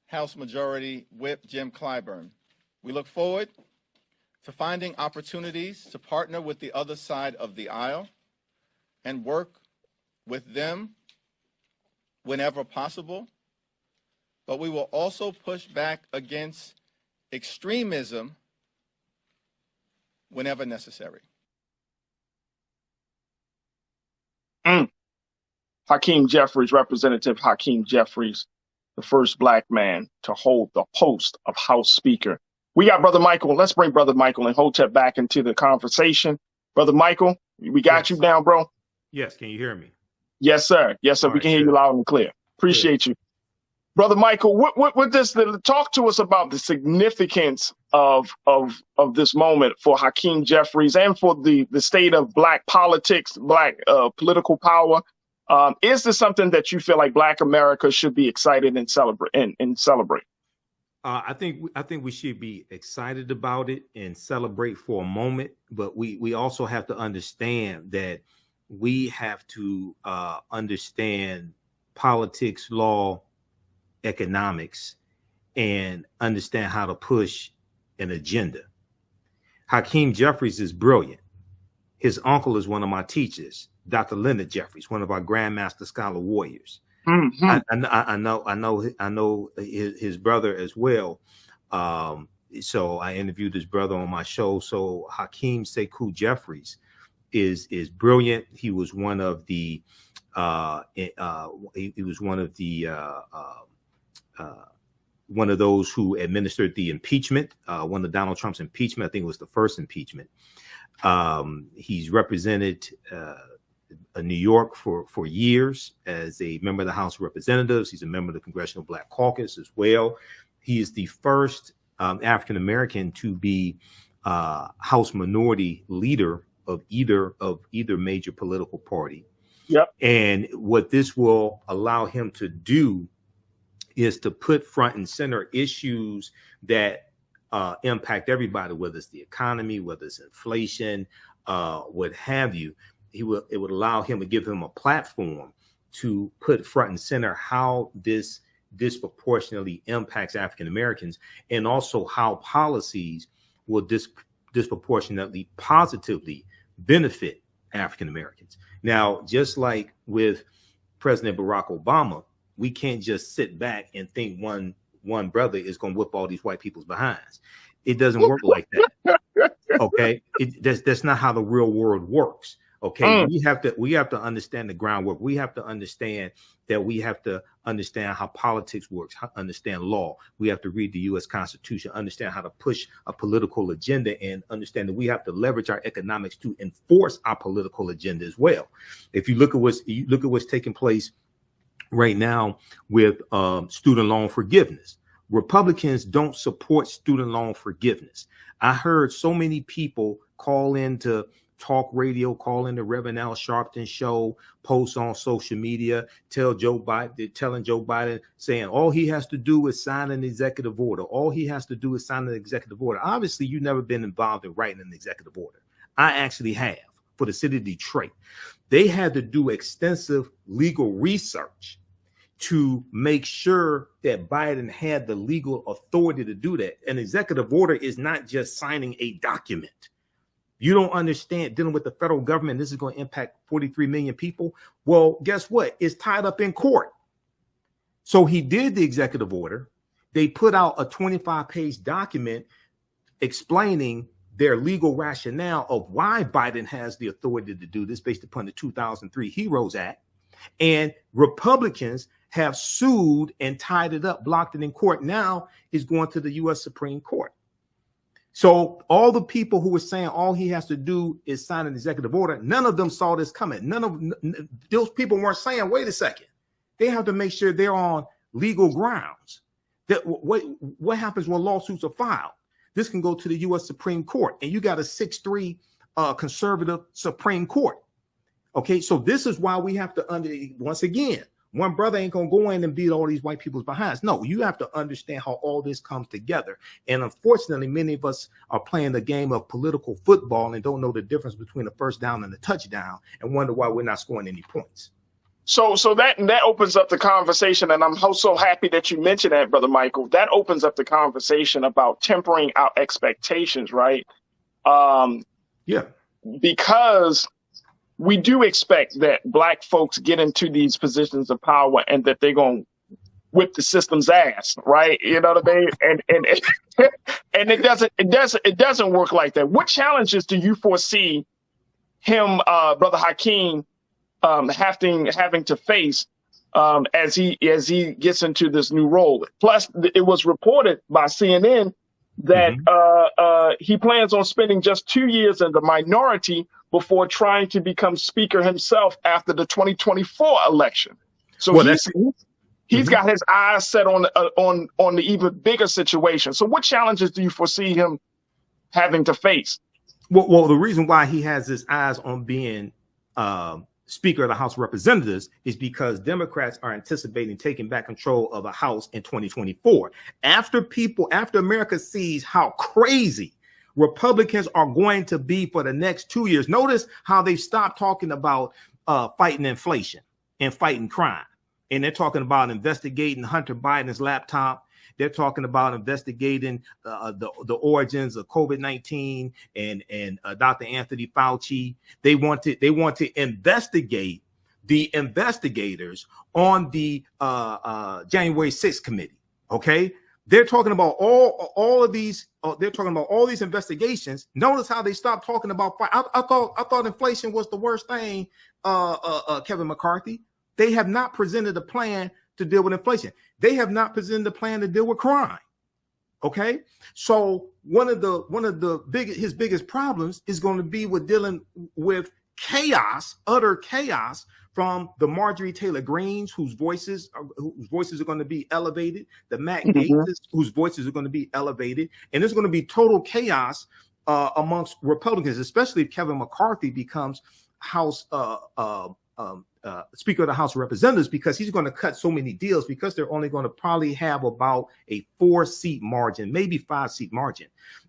House Majority Whip, Jim Clyburn. We look forward to finding opportunities to partner with the other side of the aisle and work with them whenever possible, but we will also push back against extremism whenever necessary. Mm. Hakeem Jeffries, Representative Hakeem Jeffries, the first black man to hold the post of House Speaker. We got Brother Michael. Let's bring Brother Michael Imhotep back into the conversation. Brother Michael, we got you down, bro. Yes. Can you hear me? Yes, sir. Yes, sir. All We right, can hear good. you loud and clear. Appreciate you. Brother Michael, what does talk to us about the significance of this moment for Hakeem Jeffries and for the state of black politics, black political power? Is this something that you feel like Black America should be excited and celebrate? I think we should be excited about it and celebrate for a moment, but we also have to understand that we have to understand politics, law, economics, and understand how to push an agenda. Hakeem Jeffries is brilliant. His uncle is one of my teachers, Dr. Leonard Jeffries, one of our Grandmaster Scholar Warriors. Mm-hmm. I know his brother as well. So I interviewed his brother on my show. So Hakeem Sekou Jeffries is brilliant. He was one of the one of those who administered the impeachment, one of Donald Trump's impeachment. I think it was the first impeachment. He's represented New York for years as a member of the House of Representatives. He's a member of the Congressional Black Caucus as well. He is the first African American to be House Minority Leader of either major political party. Yep. And what this will allow him to do is to put front and center issues that impact everybody, whether it's the economy, whether it's inflation, what have you. It would allow him to give him a platform to put front and center how this disproportionately impacts African Americans, and also how policies will disproportionately positively benefit African Americans. Now, just like with President Barack Obama, we can't just sit back and think one brother is going to whip all these white people's behinds. It doesn't work like that. Okay, that's not how the real world works. Okay, we have to understand the groundwork. We have to understand that we have to understand how politics works, understand law. We have to read the U.S. Constitution, understand how to push a political agenda, and understand that we have to leverage our economics to enforce our political agenda as well. If you look at what's taking place right now with student loan forgiveness, Republicans don't support student loan forgiveness. I heard so many people call into talk radio, call in the Reverend Al Sharpton show, posts on social media, telling Joe Biden, saying all he has to do is sign an executive order. All he has to do is sign an executive order. Obviously, you've never been involved in writing an executive order. I actually have, for the city of Detroit. They had to do extensive legal research to make sure that Biden had the legal authority to do that. An executive order is not just signing a document. You don't understand dealing with the federal government. This is going to impact 43 million people. Well, guess what? It's tied up in court. So he did the executive order. They put out a 25-page document explaining their legal rationale of why Biden has the authority to do this based upon the 2003 HEROES Act. And Republicans have sued and tied it up, blocked it in court. Now is going to the U.S. Supreme Court. So all the people who were saying all he has to do is sign an executive order, none of them saw this coming. None of those people weren't saying, wait a second, they have to make sure they're on legal grounds. That what happens when lawsuits are filed? This can go to the U.S. Supreme Court, and you got a 6-3 conservative Supreme Court. Okay, so this is why we have to once again, one brother ain't gonna go in and beat all these white people's behinds. No, you have to understand how all this comes together. And unfortunately, many of us are playing the game of political football and don't know the difference between a first down and a touchdown, and wonder why we're not scoring any points. So that opens up the conversation, and I'm so happy that you mentioned that, Brother Michael. That opens up the conversation about tempering our expectations, right? Yeah, because we do expect that Black folks get into these positions of power and that they're going to whip the system's ass, right? You know what I mean? And it doesn't work like that. What challenges do you foresee him, Brother Hakeem, having to face as he gets into this new role. Plus, it was reported by CNN that he plans on spending just 2 years in the minority before trying to become speaker himself after the 2024 election. So Well, he's got his eyes set on the even bigger situation. So what challenges do you foresee him having to face? Well, the reason why he has his eyes on being Speaker of the House of Representatives is because Democrats are anticipating taking back control of the House in 2024. After America sees how crazy Republicans are going to be for the next 2 years, notice how they've stopped talking about fighting inflation and fighting crime. And they're talking about investigating Hunter Biden's laptop. They're talking about investigating the origins of COVID-19 and Dr. Anthony Fauci. They want to investigate the investigators on the January 6th committee. Okay, they're talking about all of these. They're talking about all these investigations. Notice how they stopped talking about. I thought inflation was the worst thing. Kevin McCarthy. They have not presented a plan to deal with inflation. They have not presented a plan to deal with crime. Okay, so one of his biggest problems is going to be with dealing with chaos, utter chaos from the Marjorie Taylor Greens, whose voices are going to be elevated, the Matt Gaetz, whose voices are going to be elevated, and there's going to be total chaos amongst Republicans, especially if Kevin McCarthy becomes House Speaker of the House of Representatives, because he's going to cut so many deals, because they're only going to probably have about a 4-seat margin, maybe 5-seat margin.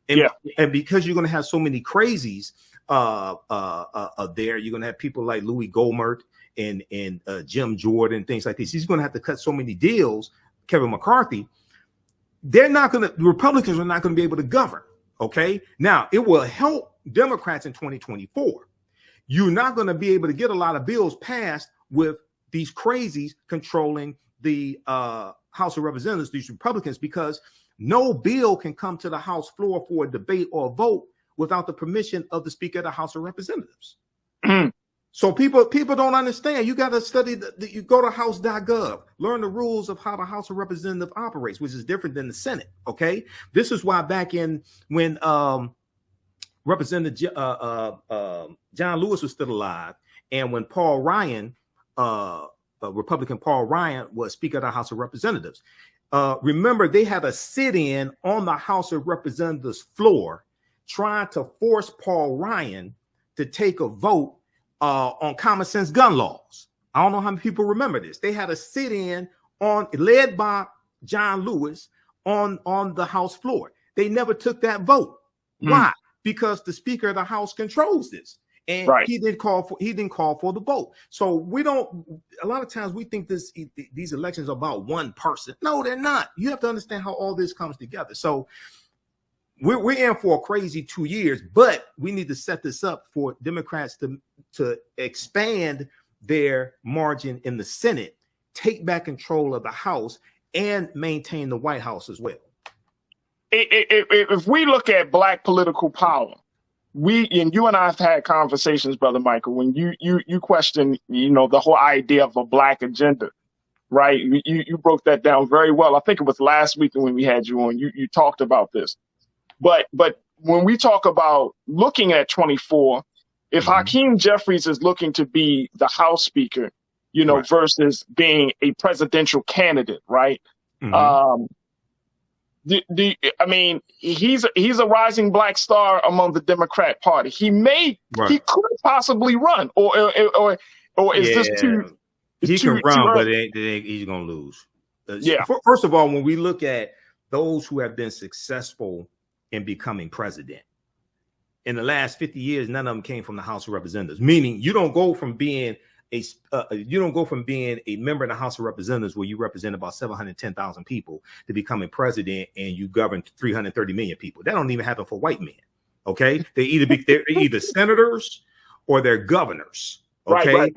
And because you're going to have so many crazies there, you're going to have people like Louis Gohmert and Jim Jordan, things like this. He's going to have to cut so many deals, Kevin McCarthy. The Republicans are not going to be able to govern. Okay. Now, it will help Democrats in 2024. You're not going to be able to get a lot of bills passed with these crazies controlling the House of Representatives, these Republicans, because no bill can come to the House floor for a debate or a vote without the permission of the Speaker of the House of Representatives. So people don't understand. You got to study. You go to house.gov, learn the rules of how the House of Representatives operates, which is different than the Senate. Okay, this is why back when Representative John Lewis was still alive, and when Paul Ryan, Republican Paul Ryan, was Speaker of the House of Representatives, remember they had a sit-in on the House of Representatives floor trying to force Paul Ryan to take a vote on common sense gun laws. I don't know how many people remember this. They had a sit-in led by John Lewis on the House floor. They never took that vote. Why? Because the Speaker of the House controls this, and he didn't call for the vote. So a lot of times we think these elections are about one person. No, they're not. You have to understand how all this comes together. So we're in for a crazy 2 years, but we need to set this up for Democrats to expand their margin in the Senate, take back control of the House, and maintain the White House as well. If we look at Black political power, you and I have had conversations, Brother Michael, when you question, the whole idea of a Black agenda, right? You broke that down very well. I think it was last week when we had you on. You talked about this, but when we talk about looking at 24, if Hakeem Jeffries is looking to be the House Speaker, versus being a presidential candidate, right? He's a rising Black star among the Democrat Party. He could possibly run, or is this too? He can run, but he's gonna lose. First of all, when we look at those who have been successful in becoming president in the last 50 years, none of them came from the House of Representatives. Meaning, you don't go from being a member of the House of Representatives, where you represent about 710,000 people, to becoming president and you govern 330 million people. That don't even happen for white men. Okay, they're either senators or they're governors. Okay,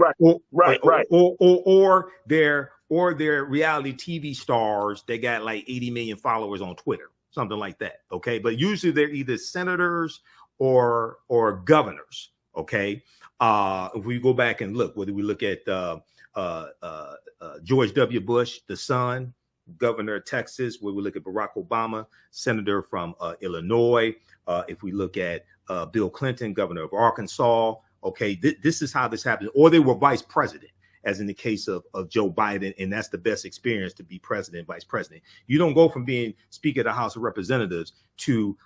or they're reality TV stars. They got like 80 million followers on Twitter, something like that. Okay, but usually they're either senators or governors. Okay. If we go back and look, whether we look at George W. Bush, the son, governor of Texas, where we look at Barack Obama, senator from Illinois. If we look at Bill Clinton, governor of Arkansas, okay, this is how this happened. Or they were vice president, as in the case of Joe Biden, and that's the best experience to be president, vice president. You don't go from being Speaker of the House of Representatives to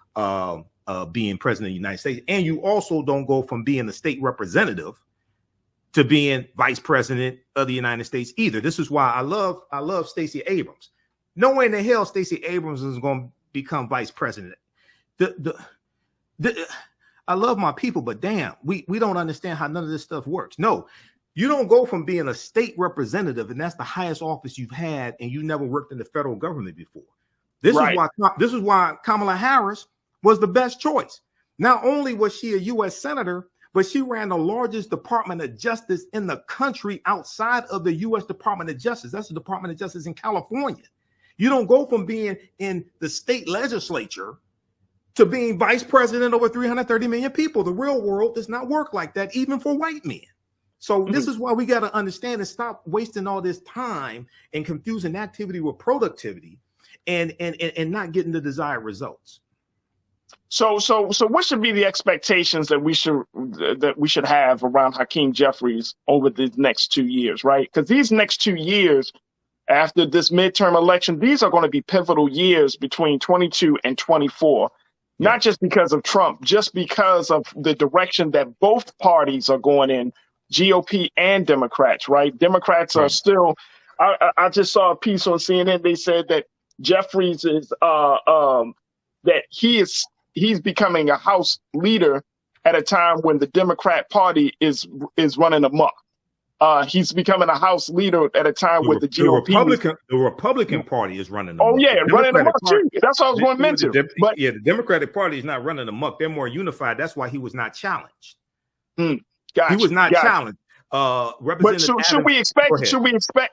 being president of the United States. And you also don't go from being a state representative to being vice president of the United States either. This is why I love Stacey Abrams. No way in the hell Stacey Abrams is going to become vice president. I love my people, but damn, we don't understand how none of this stuff works. No, you don't go from being a state representative, and that's the highest office you've had, and you never worked in the federal government before. This is why Kamala Harris was the best choice. Not only was she a U.S. senator, but she ran the largest Department of Justice in the country outside of the U.S. Department of Justice. That's the Department of Justice in California. You don't go from being in the state legislature to being vice president over 330 million people. The real world does not work like that, even for white men. So this is why we got to understand and stop wasting all this time and confusing activity with productivity and not getting the desired results. So what should be the expectations that we should have around Hakeem Jeffries over the next 2 years, right? Because these next 2 years after this midterm election, these are going to be pivotal years between 22 and 24. Not just because of Trump, just because of the direction that both parties are going in, GOP and Democrats, right? Democrats are still, I just saw a piece on CNN. They said that Jeffries is, that he's becoming a House leader at a time when the Democrat Party is running amok. He's becoming a House leader at a time where the GOP. The Republican Party is running amok. Oh, yeah, running amok too. That's what I was going to mention. But the Democratic Party is not running amok. They're more unified. That's why he was not challenged. Gotcha, he was not challenged. But should we expect?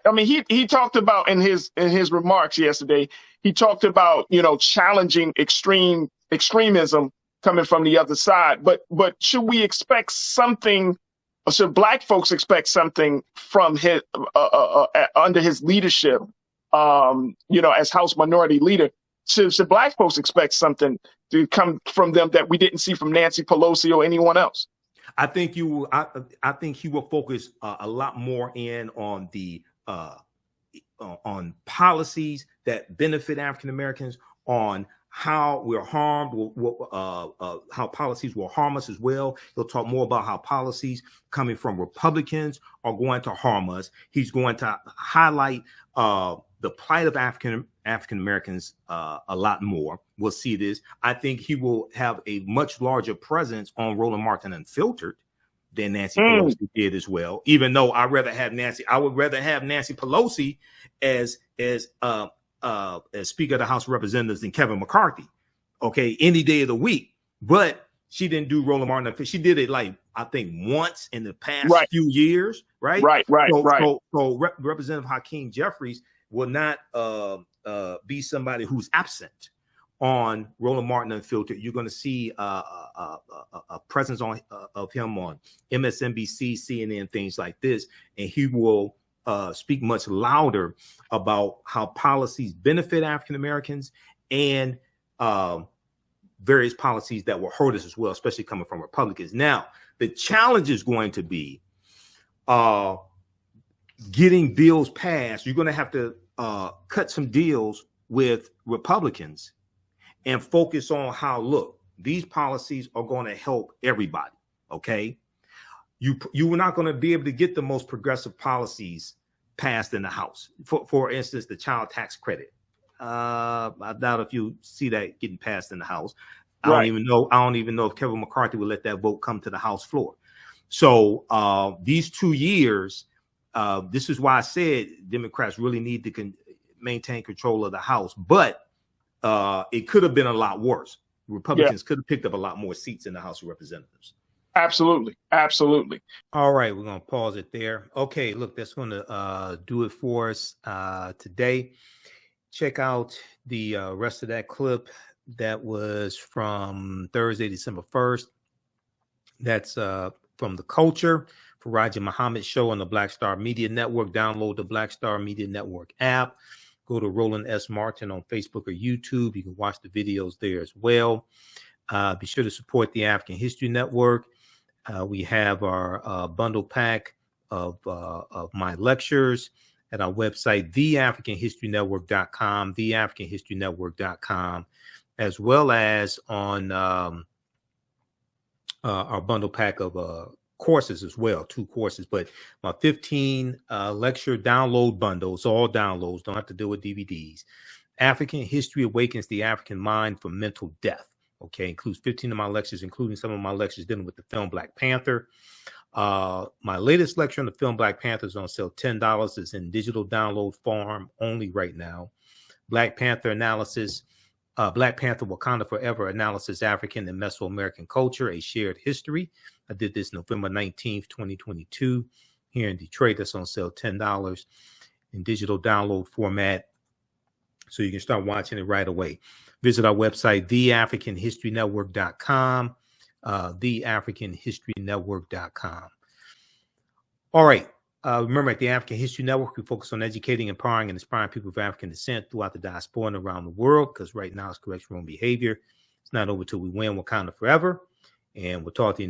I mean, he talked about in his remarks yesterday. He talked about challenging extremism coming from the other side. But should we expect something? Or should Black folks expect something from his under his leadership? As House Minority Leader, should Black folks expect something to come from them that we didn't see from Nancy Pelosi or anyone else? I think he will focus a lot more in on the on policies that benefit African Americans, on how we're harmed, how policies will harm us as well. He'll talk more about how policies coming from Republicans are going to harm us. He's going to highlight the plight of African Americans a lot more. We'll see this. I think he will have a much larger presence on Roland Martin Unfiltered than Nancy Pelosi did as well. Even though I would rather have Nancy Pelosi as Speaker of the House of Representatives than Kevin McCarthy. Okay, any day of the week. But she didn't do Roland Martin Unfiltered. She did it I think once in the past few years, right? Right. So Representative Hakeem Jeffries will not be somebody who's absent on Roland Martin Unfiltered. You're going to see a presence of him on MSNBC, CNN, things like this, and he will speak much louder about how policies benefit African Americans and various policies that will hurt us as well, especially coming from Republicans. Now, the challenge is going to be getting bills passed. You're going to have to cut some deals with Republicans and focus on how, look, these policies are going to help everybody, okay? You were not going to be able to get the most progressive policies passed in the House. For instance, the child tax credit. I doubt if you see that getting passed in the House. I don't even know if Kevin McCarthy will let that vote come to the House floor. So these 2 years, this is why I said Democrats really need to maintain control of the House, but it could have been a lot worse. Republicans could have picked up a lot more seats in the House of Representatives. Absolutely. All right, we're going to pause it there. Okay, look, that's going to do it for us today. Check out the rest of that clip that was from Thursday, December 1st. That's from the culture. Faraj Muhammad Show on the Black Star Media Network. Download the Black Star Media Network app. Go to Roland S. Martin on Facebook or YouTube. You can watch the videos there as well. Be sure to support the African History Network. We have our bundle pack of my lectures at our website, TheAFricanHistoryNetwork.com, TheAfricanHistoryNetwork.com, as well as on our bundle pack of courses as well, 2 courses, but my 15 lecture download bundles, all downloads, don't have to deal with DVDs. African History Awakens the African Mind from Mental Death. Okay, includes 15 of my lectures, including some of my lectures dealing with the film Black Panther. My latest lecture on the film Black Panther is on sale, $10. It's in digital download form only right now. Black Panther analysis, Black Panther Wakanda Forever analysis, African and Mesoamerican culture, a shared history. I did this November 19th, 2022 here in Detroit. That's on sale, $10 in digital download format. So you can start watching it right away. Visit our website, TheAfricanHistoryNetwork.com, TheAfricanHistoryNetwork.com. All right. Remember, at the African History Network, we focus on educating, empowering, and inspiring people of African descent throughout the diaspora and around the world, because right now it's correction wrong behavior. It's not over till we win Wakanda forever. And we'll talk to you next.